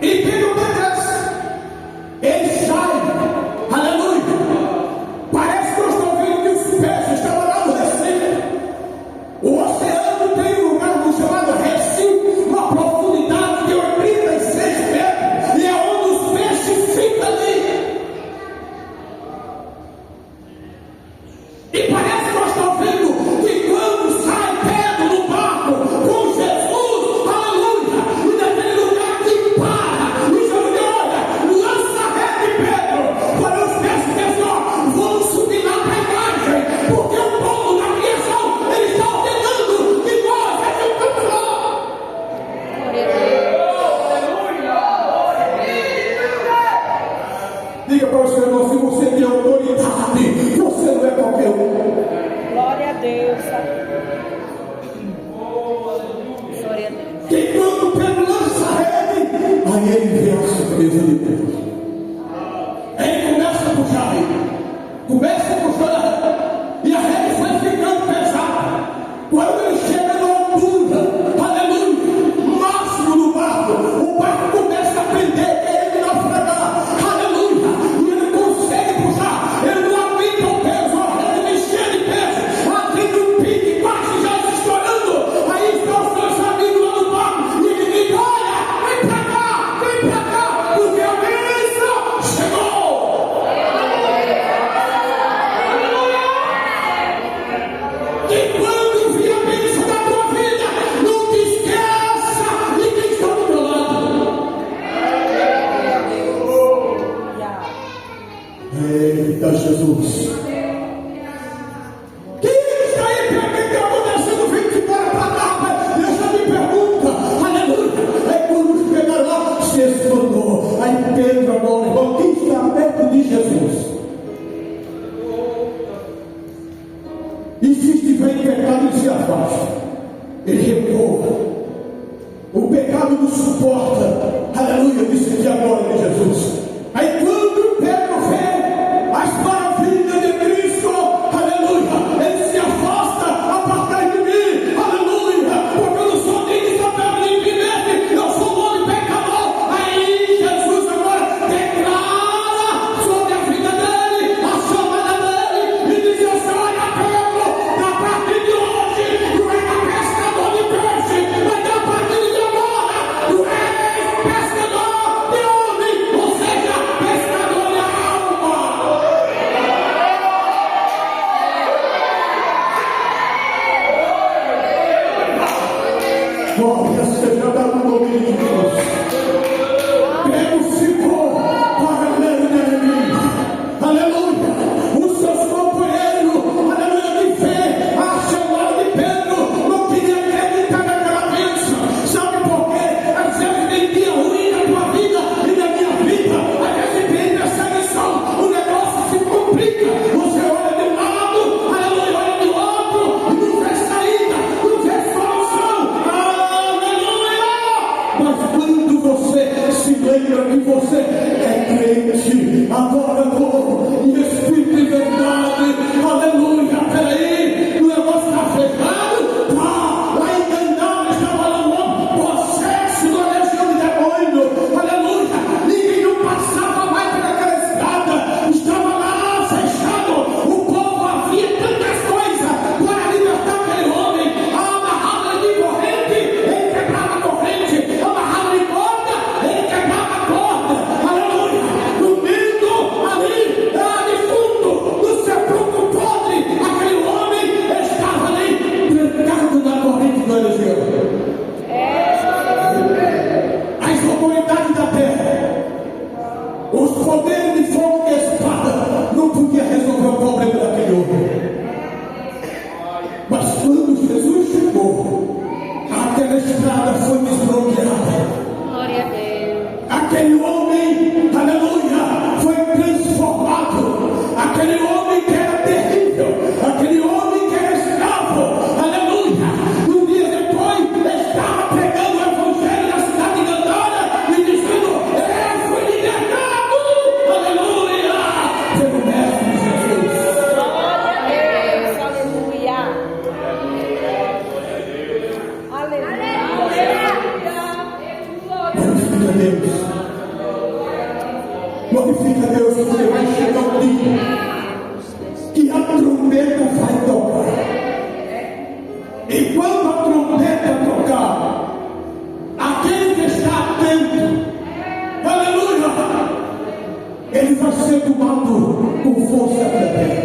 E Pedro obedece. Ele sai, aleluia. Parece que eu estou vendo que os peixes estavam lá no Recife. O oceano tem um lugar chamado Recife, uma profundidade de 86 metros, e é onde os peixes ficam ali. E parece que nós estamos vendo que quando sai Pedro no barco com Jesus, aleluia, e naquele lugar que para, aí ele vê a surpresa de Deus. Ele começa a puxar a rede, começa a puxar a rede, e a rede vai ficando pesada. Quando ele chega na altura, aleluia, máximo do barco, o barco começa a prender ele na fragata, aleluia, e ele consegue puxar, ele não aguenta o peso, a rede vem cheia de peso, abrindo um pique, quase já estourando. Aí está os seus amigos lá no barco, e ele diz: olha, vem pra cá, porque a bênção chegou. E quando vir a bênção da tua vida, não te esqueça de quem está do teu lado. Eita Jesus! Quem está aí para quem está acontecendo? Vem embora para cá, rapaz. Deus já me pergunta, aleluia. Aí quando chegaram lá, se escondou. Aí Pedro agora, irmão, quem está perto de Jesus? E se estiver em pecado, ele se afasta. Ele recuou. O pecado não suporta. Aleluia, disse que agora de Jesus. Aí quando Pedro vê as maravilhas de Cristo, aleluia, ele se afasta, apartai de mim, aleluia, porque eu não sou digno de saber nem viver, eu sou um homem pecador. Aí Jesus agora declara sobre a vida dele, a chamada dele, e diz assim: olha, Pedro, da partir de hoje, tu és pescador de peixe, mas da partir de agora, tu és pescador de homem, ou seja, pescador de alma. Glória seja dada no domínio de Deus. Pedro ficou para ler o inimigo. Aleluia. Os seus companheiros, aleluia, de fé, a chamada de Pedro, não queria acreditar naquela bênção. Sabe por quê? Às vezes vem dia ruim na tua vida e na minha vida. Às vezes vem perseguição, o negócio se complica. Você olha de um lado, aleluia, olha do outro, e não vê saída, não vê solução. Aleluia! Mas quando você se lembra que você é crente, agora em espírito e verdade, aleluia, peraí, o negócio está fechado, lá enganado, está falando, processo da legião de demônio, aleluia, ninguém não passava mais por aquela estrada, estava lá fechado, o povo havia tantas coisas para libertar aquele homem, amarrado de corrente, ele quebrava a corrente, amarrado de corda, ele quebrava a corda, aleluia, no meio ali, de fundo, do sepulcro podre, aquele homem estava ali, trancado na corrente da legião. As autoridades da terra, os poderes de fogo e espada, não podiam resolver o problema daquele homem. Mas quando Jesus chegou, aquela estrada foi desbloqueada.
Glória a Deus.
Aquele homem, aleluia, foi transformado. Aquele homem que era terrível, aquele homem que era escravo, aleluia. Um dia depois, estava pregando o evangelho na cidade de Gadara e dizendo: eu fui libertado, aleluia, pelo mestre Jesus.
Glória a Deus, aleluia.
Glorifica a Deus. Glorifica a Deus, porque vai chegar um dia que a trombeta vai tocar. E quando a trombeta tocar, aquele que está atento, aleluia, ele vai ser tomado com força da terra.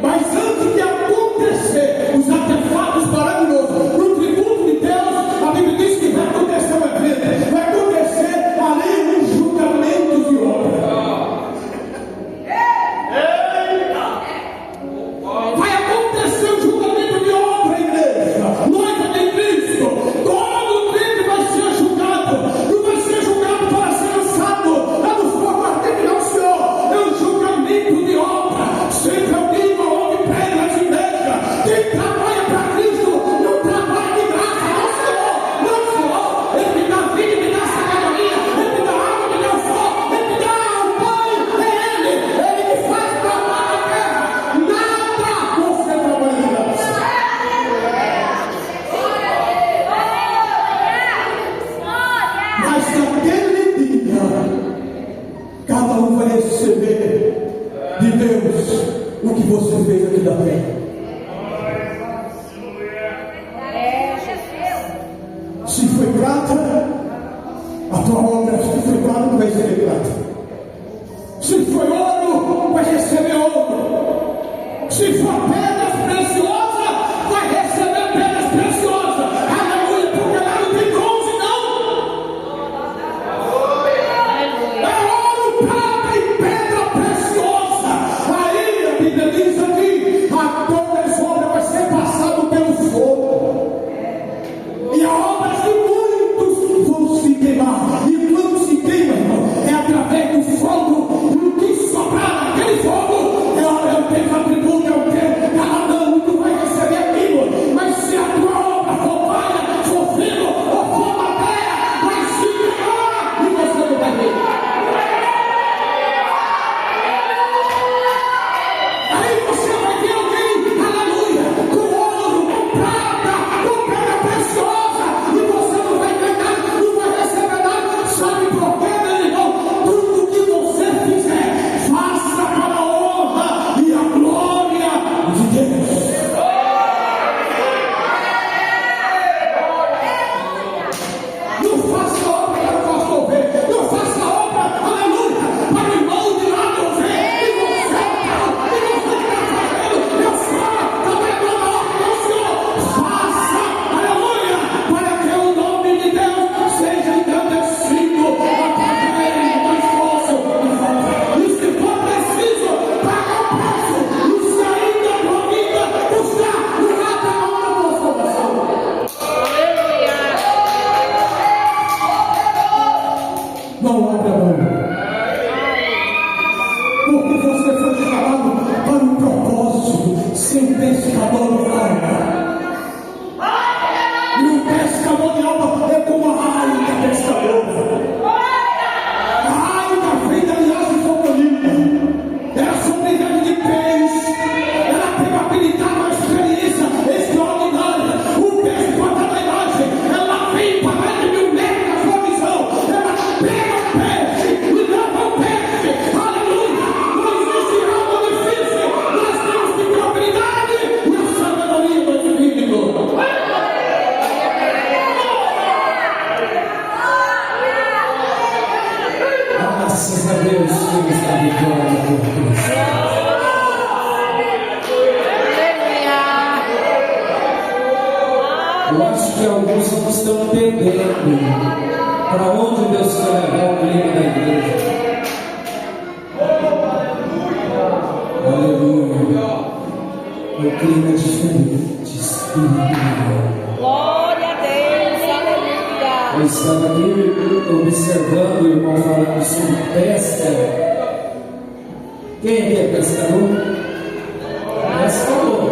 Mas antes de acontecer os artefatos maravilhosos no tributo de Deus, a Bíblia diz que vai acontecer um evento, vai acontecer ali um julgamento de obra. receber de Deus o que você fez aqui da terra. Se foi prata, a tua obra, se foi prata, tu vai receber prata. Se foi ouro, vai receber ouro. Se for pedras preciosas, vai receber pedras preciosas. Aleluia, porque lá não tem bronze, não. É ouro, prata e pedra preciosa. Aí a Bíblia diz aqui: a toda as obras vai ser passado pelo fogo. E a obra de muitos vão se queimar. E quando se queima, irmão, é através do fogo. E o que sobrar naquele fogo é o teu atributo, é o teu galardão. Tu vai receber aquilo. Mas se a tua obra for palha, for fino ou for matéria, vai se queimar e você não vai ver. Aí você vai ver alguém, aleluia, com ouro, com prata, com pedra preciosa, e você não vai ganhar, não vai receber nada. Sabe por quê, meu irmão? Tudo que você fizer, faça para a honra e a glória de Deus. Não faça a obra para o pastor ver, não faça a obra, aleluia, para o irmão de lá não ver, e você está fazendo, eu fora, também toda a obra do Senhor, faça, aleluia, para que o nome de Deus seja engrandecido através do esforço. E se for preciso, paga o preço, e se ainda for vida, buscar o lado da hora da salvação. Não abra mão, porque você foi chamado para um propósito. Ser pescador de alma. E o pescador de alma é como a águia pescadora. A águia feita de asa e fogolinha. Ela sobreviveu de peixe. Ela teve habilidade, uma experiência extraordinária. O peixe pode dar a imagem. Ela vem para mais de 1000 metros na sua visão. Ela pega o peixe e leva o peixe. Aleluia! Não existe algo difícil. Nós temos que ter habilidade e a sabedoria do Espírito.
Graças a Deus, Senhor, está vitória por Cristo. Eu acho que alguns não estão entendendo para onde Deus quer levar o clima da igreja. Aleluia. O clima é diferente, espiritual.
Glória a Deus, aleluia.
Eu estava aqui observando o irmão falando sobre pesca. Quem aqui é pescador? Pescador.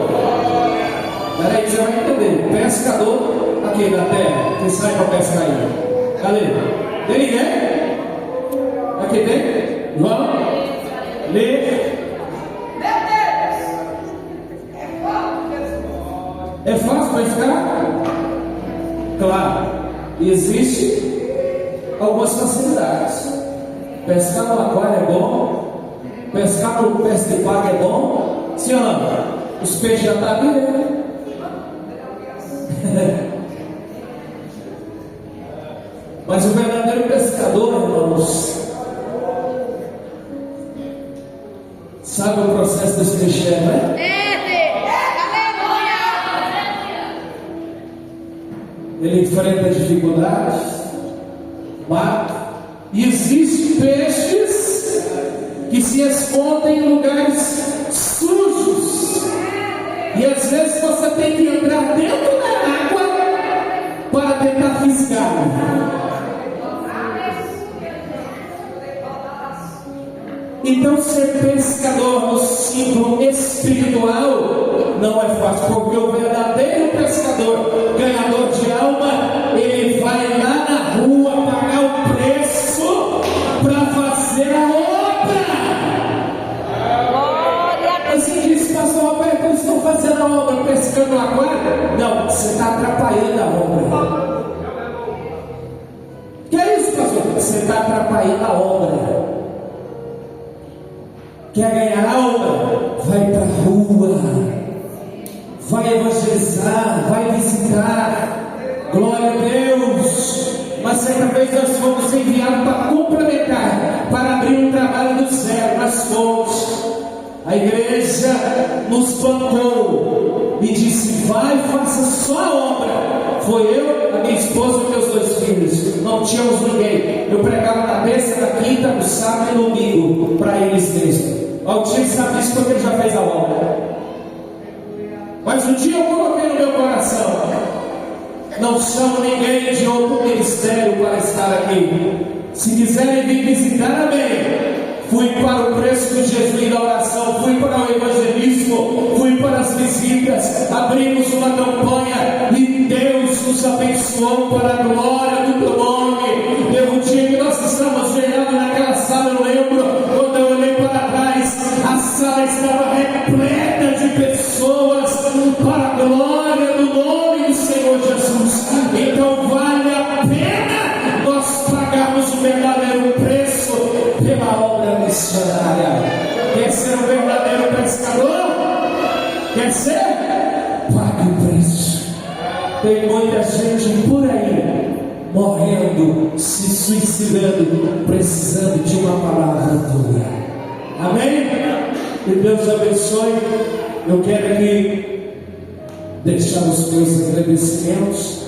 Peraí que você vai entender. Pescador aqui na terra, que sai para pescar aí. Cadê? Tem ninguém? Aqui tem? João? Lê. É fácil pescar? Claro. Existe algumas facilidades. Pescar no aquário é bom. Pescar no pesca de paga é bom. Sim ou não? Os peixes já estão virando. Mas o verdadeiro pescador, irmãos, sabe o processo dos peixes, né? Ele enfrenta dificuldades, mata. E existem peixes que se escondem em lugares sujos. E às vezes você tem que entrar dentro da água para tentar fisgar. Então ser pescador no ciclo espiritual não é fácil, porque o verdadeiro pescador, ganhador de alma, ele vai lá na rua pagar o preço para fazer a obra. Assim diz, pastor, como eles estão fazendo a obra, pescando a aquário? Não, você está atrapalhando a obra. Que é isso, pastor? Você está atrapalhando a obra. Quer ganhar alma? Vai para a rua, vai evangelizar, vai visitar. Glória a Deus. Mas certa vez nós fomos enviados para complementar, para abrir um trabalho do zero nas fontes. A igreja nos bancou e disse: vai, faça só a obra. Foi eu, a minha esposa e meus 2 filhos. Não tínhamos ninguém. Eu pregava na terça, na quinta, no sábado e no domingo para eles mesmos. O tio sabe disso porque ele já fez a obra. Mas um dia eu coloquei no meu coração: não chamo ninguém de outro ministério para estar aqui. Se quiserem vir visitar, amém. Fui para o preço do jejum e da oração, fui para o evangelismo, fui para as visitas, abrimos uma campanha e Deus nos abençoou para a glória do teu nome. Teve um dia que nós estávamos velados naquela sala, eu lembro, quando eu olhei para trás, a sala estava repleta de pessoas para a glória do nome do Senhor Jesus. Então vale a pena nós pagarmos o verdadeiro preço pela obra missionária. Quer ser um verdadeiro pescador? Quer ser? Pague o preço. Tem muita gente por aí morrendo, se suicidando, precisando de uma palavra tua. Amém? Que Deus abençoe. Eu quero aqui deixar os meus agradecimentos.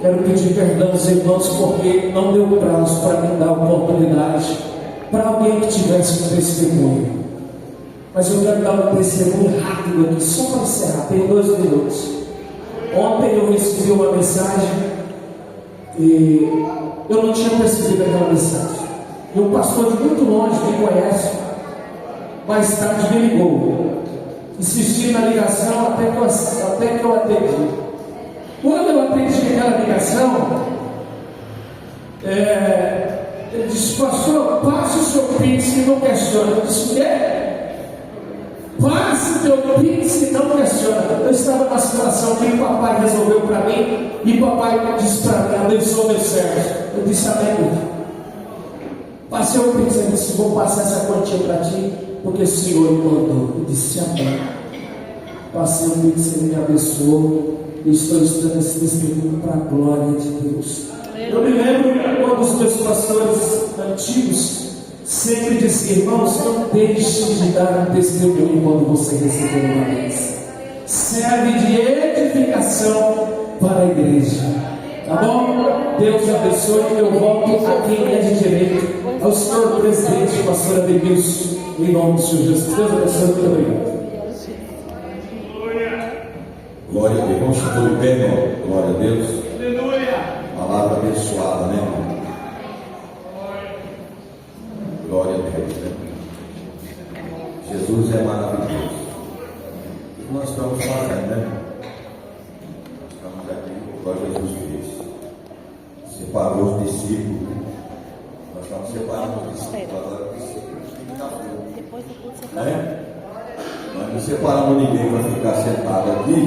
Quero pedir perdão aos irmãos porque não deu prazo para me dar oportunidade para alguém que tivesse um testemunho. Mas eu quero dar um testemunho rápido aqui, só para encerrar, tem 2 minutos. Ontem eu recebi uma mensagem e eu não tinha percebido aquela mensagem. E um pastor de muito longe me conhece, mais tarde me ligou, insisti na ligação até que eu atendi. Quando eu atendi aquela ligação, ele disse: pastor, passe o seu Pix e não questiona. Eu disse: o quê? Passe o teu Pix e não questiona. Eu estava numa situação que o papai resolveu para mim, e o papai disse para mim: abençoa meu servo. Eu disse: amém. Passei o Pix, ele disse: vou passar essa quantia para ti, porque o Senhor me mandou. Eu disse: amém. Passei o Pix, ele me abençoou. Eu estou estudando esse testemunho para a glória de Deus. Eu me lembro quando os meus pastores antigos sempre diziam: irmãos, não deixe de dar um testemunho quando você receber uma bênção. Serve de edificação para a igreja. Tá bom? Deus abençoe. Eu volto a quem é de direito, ao senhor presidente, pastor Ademilson, em nome do Senhor Jesus. Deus abençoe. Muito obrigado.
Glória a Deus. Vamos ficar tudo bem, irmão? Glória a Deus. Palavra abençoada, né, irmão? Glória a Deus, né? Jesus é maravilhoso. O que nós estamos fazendo, né? Nós estamos aqui, igual Jesus fez. Separou os discípulos. Nós estamos separando os discípulos. Agora os discípulos têm que estar juntos. Né? Nós não separamos ninguém para ficar sentado aqui,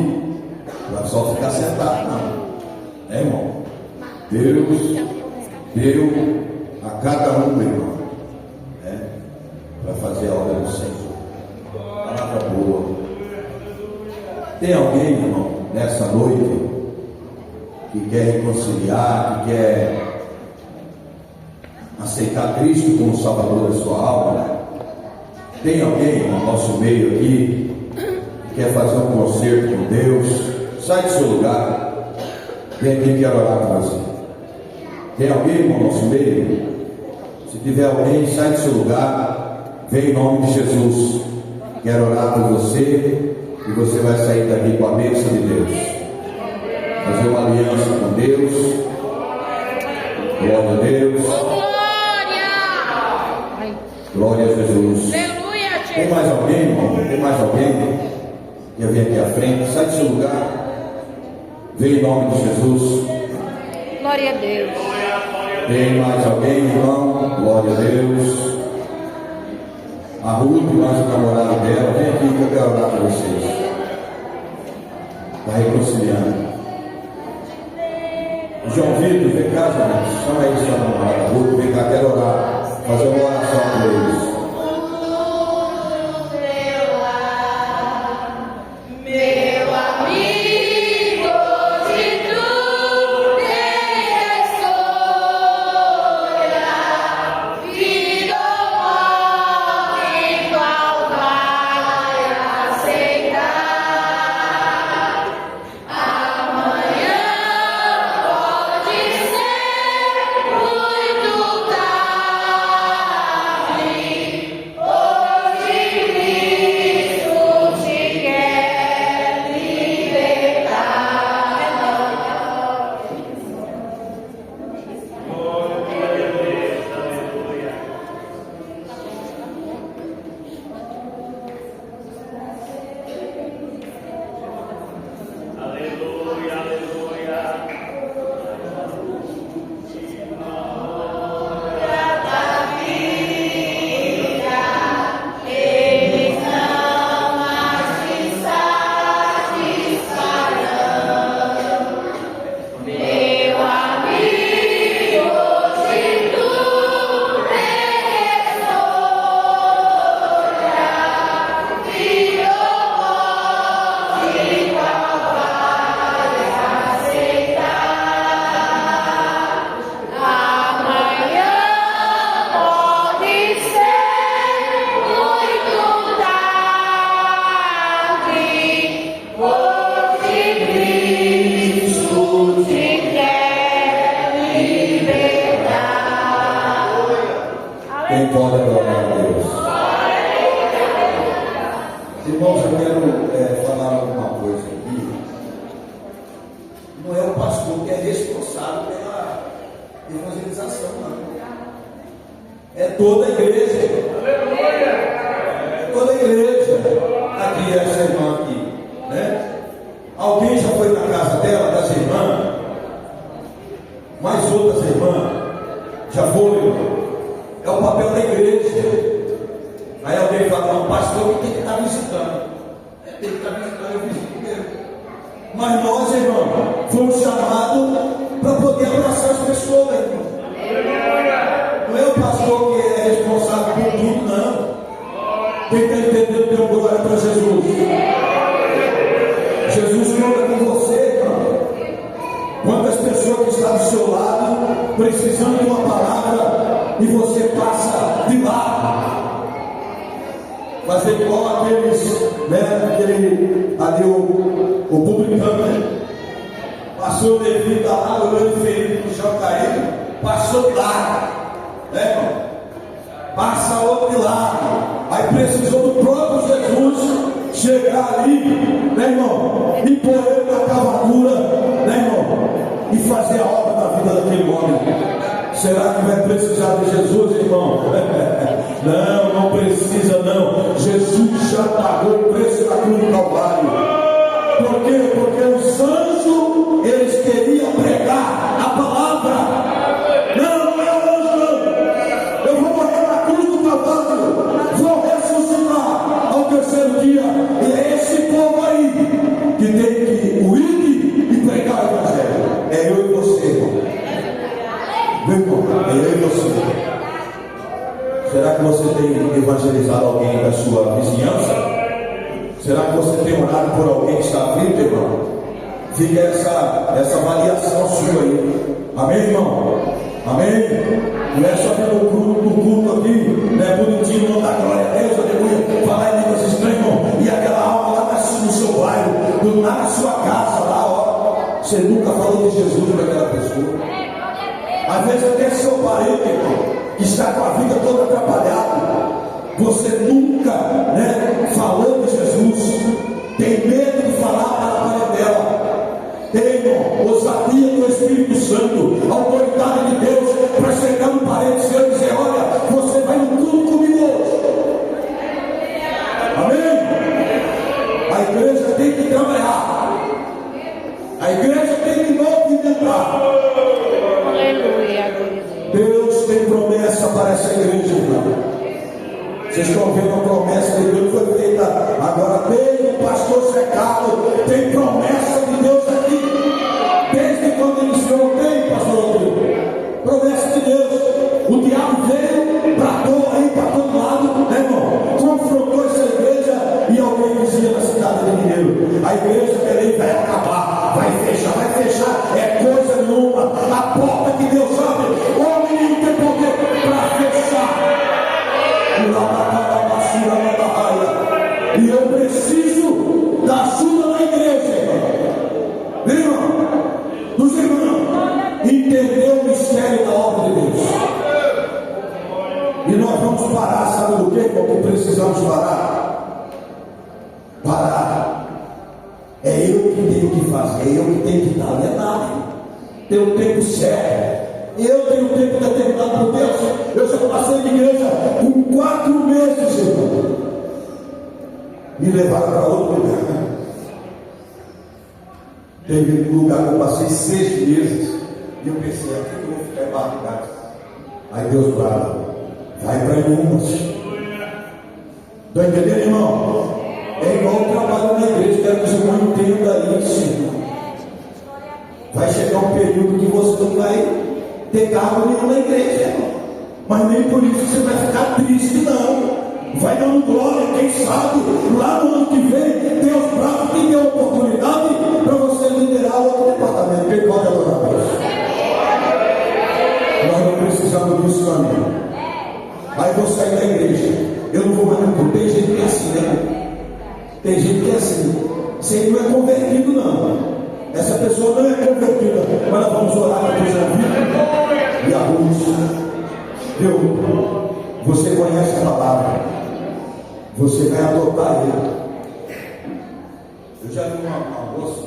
para só ficar sentado, não. É, irmão? Deus deu a cada um, irmão, né, para fazer a obra do Senhor. Palavra boa. Tem alguém, irmão, nessa noite que quer reconciliar, que quer aceitar Cristo como Salvador da sua alma? Tem alguém no nosso meio aqui que quer fazer um concerto com Deus? Sai do seu lugar. Vem aqui, quero orar com você. Tem alguém no nosso meio? Se tiver alguém, sai do seu lugar. Vem em nome de Jesus. Quero orar por você. E você vai sair daqui com a bênção de Deus. Fazer uma aliança com Deus. Glória a Deus. Glória a Jesus. Tem mais alguém, irmão? Tem mais alguém? Quer vir aqui à frente? Sai do seu lugar. Vem em nome de Jesus.
Glória a Deus.
Tem mais alguém, irmão? Glória a Deus. A Ruth, mais o namorado dela, vem aqui que eu quero orar para vocês. Está reconciliando. João Vitor, vem cá, gente. Chama aí sua namorada. Ruth, vem cá, quero orar. Fazer uma oração por eles. Quem pode adorar a Deus? Irmãos, eu quero falar alguma coisa aqui. Não é o pastor que é responsável pela evangelização, não. É toda a igreja. Toda a igreja. Aqui, essa irmã aqui, né? Alguém já foi na casa dela, das irmãs? Mais outras irmãs? Já foram? É o papel da igreja. Aí alguém fala, não, pastor que tem que estar visitando. Tem que estar visitando, eu visito mesmo. Mas nós, irmão, fomos chamados para poder abraçar as pessoas, irmão. Não é o pastor que é responsável por tudo, não. Quem está entendendo, deu glória para Jesus. Jesus conta com você, irmão. Quantas pessoas que estão do seu lado, precisando de uma palavra, e você passa de lado. Fazer igual aqueles, né? Ali o publicano, né? Passou devido lá, olhando ferido no chão caído, passou de lado, né, irmão? Passa outro de lado. Aí precisou do próprio Jesus chegar ali, né, irmão? E pôr ele na cavadura, né, irmão? E fazer a obra na vida daquele homem. Será que vai precisar de Jesus, irmão? Não precisa não. Jesus já pagou o preço da cruz do Calvário. Por quê? Porque os anjos, eles queriam pregar a palavra. Não é o anjo, não. Eu vou morrer na cruz do Calvário, vou ressuscitar ao terceiro dia. E é esse povo aí que tem que ir e pregar o evangelho. É eu e você, irmão. Meu irmão, é eu e você. Será que você tem evangelizado alguém da sua vizinhança? Será que você tem orado por alguém que está aflito, irmão? Fica essa avaliação sua aí. Amém, irmão? Amém? Não é só pelo culto aqui, não é bonitinho, não dá glória a Deus, aleluia, falar em línguas estranhas, irmão. E aquela alma lá no seu bairro, lá na sua casa, lá, ó. Você nunca falou de Jesus para aquela pessoa. Às vezes até seu parente, irmão, que está com a vida toda atrapalhada, você nunca, né, falou de Jesus, tem medo de falar para a parentela. Tem, irmão, ousadia do Espírito Santo, autoridade de Deus, para chegar no parente seu e dizer, olha, você vai no culto comigo hoje. Amém? A igreja tem que trabalhar, a igreja tem que movimentar. Deus tem promessa para essa igreja, irmão. Vocês estão vendo a promessa de Deus foi feita agora desde o pastor secado. Tem promessa de Deus aqui. Desde quando iniciou, tem, pastor Rodrigo. Promessa de Deus. O diabo veio, bradou aí para todo lado, né, irmão? Confrontou essa igreja e alguém dizia na cidade de Mineiro: a igreja peraí vai acabar, vai fechar, é coisa nenhuma. A porta que Deus abre, o menino tem poder para fechar. E eu preciso da ajuda da igreja, irmão, dos irmãos, entender o mistério da obra de Deus. E nós vamos parar, sabe do que? Porque precisamos parar. É eu que tenho que fazer, é eu que tenho que dar, não é nada. Tem um tempo certo. Eu tenho um tempo determinado por Deus. Eu já passei de igreja com 4 meses, irmão. Me levaram para outro lugar, né? Teve um lugar que eu passei 6 meses. E eu pensei, aqui que eu vou ficar embaixo de casa. Aí Deus fala, vai para Inumas. Estão entendendo, irmão? É igual o trabalho na igreja. Quero que os irmãos entendam isso, irmão. Vai chegar um período que você não vai ter carro nenhum na igreja, irmão. Mas nem por isso você vai ficar triste, não. Vai dando glória, quem sabe lá no ano que vem Deus bravo tem a oportunidade para você liderar outro departamento. Quem pode adorar a Deus? Nós não precisamos disso, meu amigo. Aí vou sair da igreja, eu não vou mais no culto. Tem gente que é assim, né? Tem gente que é assim. Você não é convertido, não. Essa pessoa não é convertida. Mas nós vamos orar para Deus na vida. E a luz, viu?
Você conhece a palavra. Você vai adotar ele. Eu já vi uma moça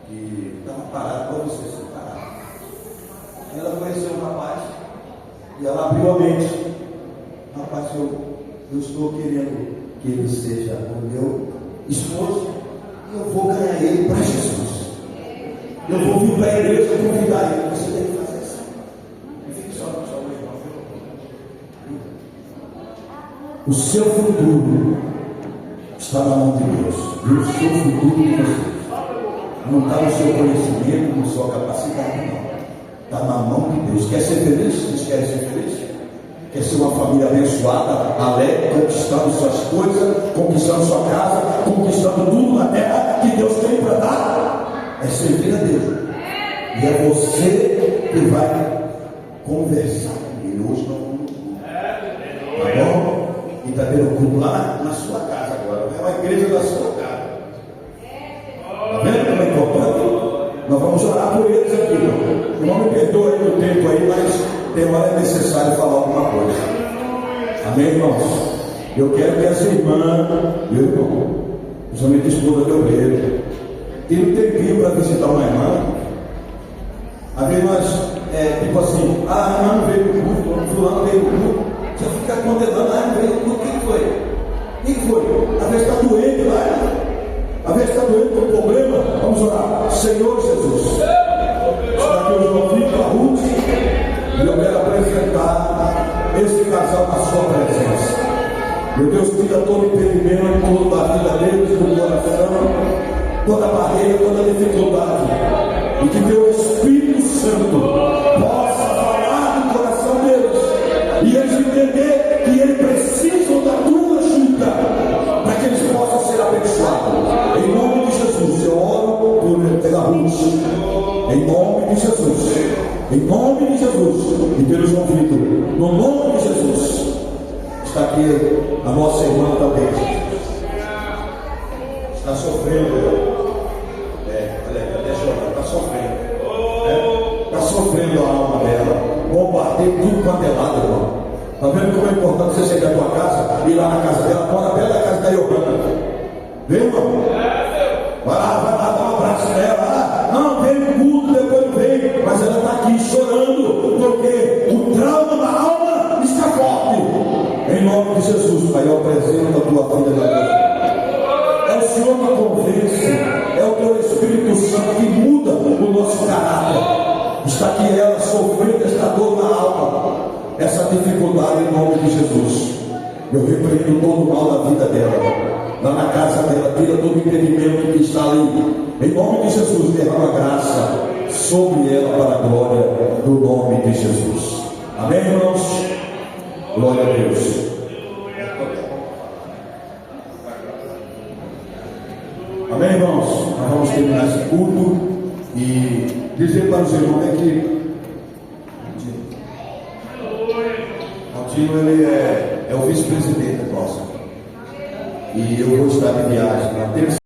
que estava parada, como você se parada. Ela conheceu um rapaz e ela abriu a mente. Rapaz, eu estou querendo que ele seja o meu esposo e eu vou ganhar ele para Jesus. Eu vou vir para a igreja convidar ele. Você tem que fazer isso. E fique só meu irmão. O seu futuro está na mão de Deus. E o seu futuro de vocês não está no seu conhecimento, na sua capacidade, não. Está na mão de Deus. Quer ser feliz? Vocês querem ser felizes? Quer ser uma família abençoada, alegre, conquistando suas coisas, conquistando sua casa, conquistando tudo na terra que Deus tem para dar? É servir a Deus. E é você que vai conversar com Ele. Hoje não vamos. Tá bom? E está tendo culto lá na sua casa agora. É uma igreja da sua casa. Está vendo como é importante? Nós vamos orar por eles aqui. Não me perdoe o tempo aí, mas tem uma hora necessário falar alguma coisa. Amém, irmãos? Eu quero que essa irmã, meu irmão, principalmente a esposa de obreiro, tenha um tempinho para visitar uma irmã. Às vezes nós, tipo assim, a irmã não veio no culto, o fulano veio no culto, você fica condenando, não veio no culto, quem foi? Quem foi? Às vezes está doente lá, às vezes está doente com problema. Vamos orar. Senhor Jesus, está aqui o João Vitor, a Ruth, e eu quero apresentar esse casal na sua presença. Meu Deus, tira todo impedimento, toda a vida deles, do coração, toda barreira, toda dificuldade, e que teu Espírito Santo possa falar no coração deles, e eles entender que eles precisam da tua ajuda, para que eles possam ser abençoados. Em nome de Jesus, eu oro pela Ruth, em nome de Jesus. Em nome de Jesus, e pelo João Vitor, no nome de Jesus, está aqui a nossa irmã também, está sofrendo, está sofrendo, está sofrendo a alma dela, bombardeio tudo quanto é lado, irmão. Está vendo como é importante você sair da tua casa, ir lá na casa dela, mora perto da casa da Johanna, vem, irmão? Vai lá, dá um abraço nela. Não, vem no culto, depois não vem. Mas ela está aqui chorando, porque o trauma da alma está forte. Em nome de Jesus, Pai, eu apresento a tua vida na vida. É o Senhor que convence, é o teu Espírito Santo que muda o nosso caráter. Está aqui ela sofrendo esta dor na alma, essa dificuldade em nome de Jesus. Eu repreendo todo o mal da vida dela. Lá na casa dela, tira todo o impedimento que está ali. Em nome de Jesus, derrama graça sobre ela para a glória do nome de Jesus. Amém, irmãos? Glória a Deus. Amém, irmãos? Nós vamos terminar esse culto e dizer para os irmãos que Altino, ele é o vice-presidente nosso. E eu vou estar de viagem na terça.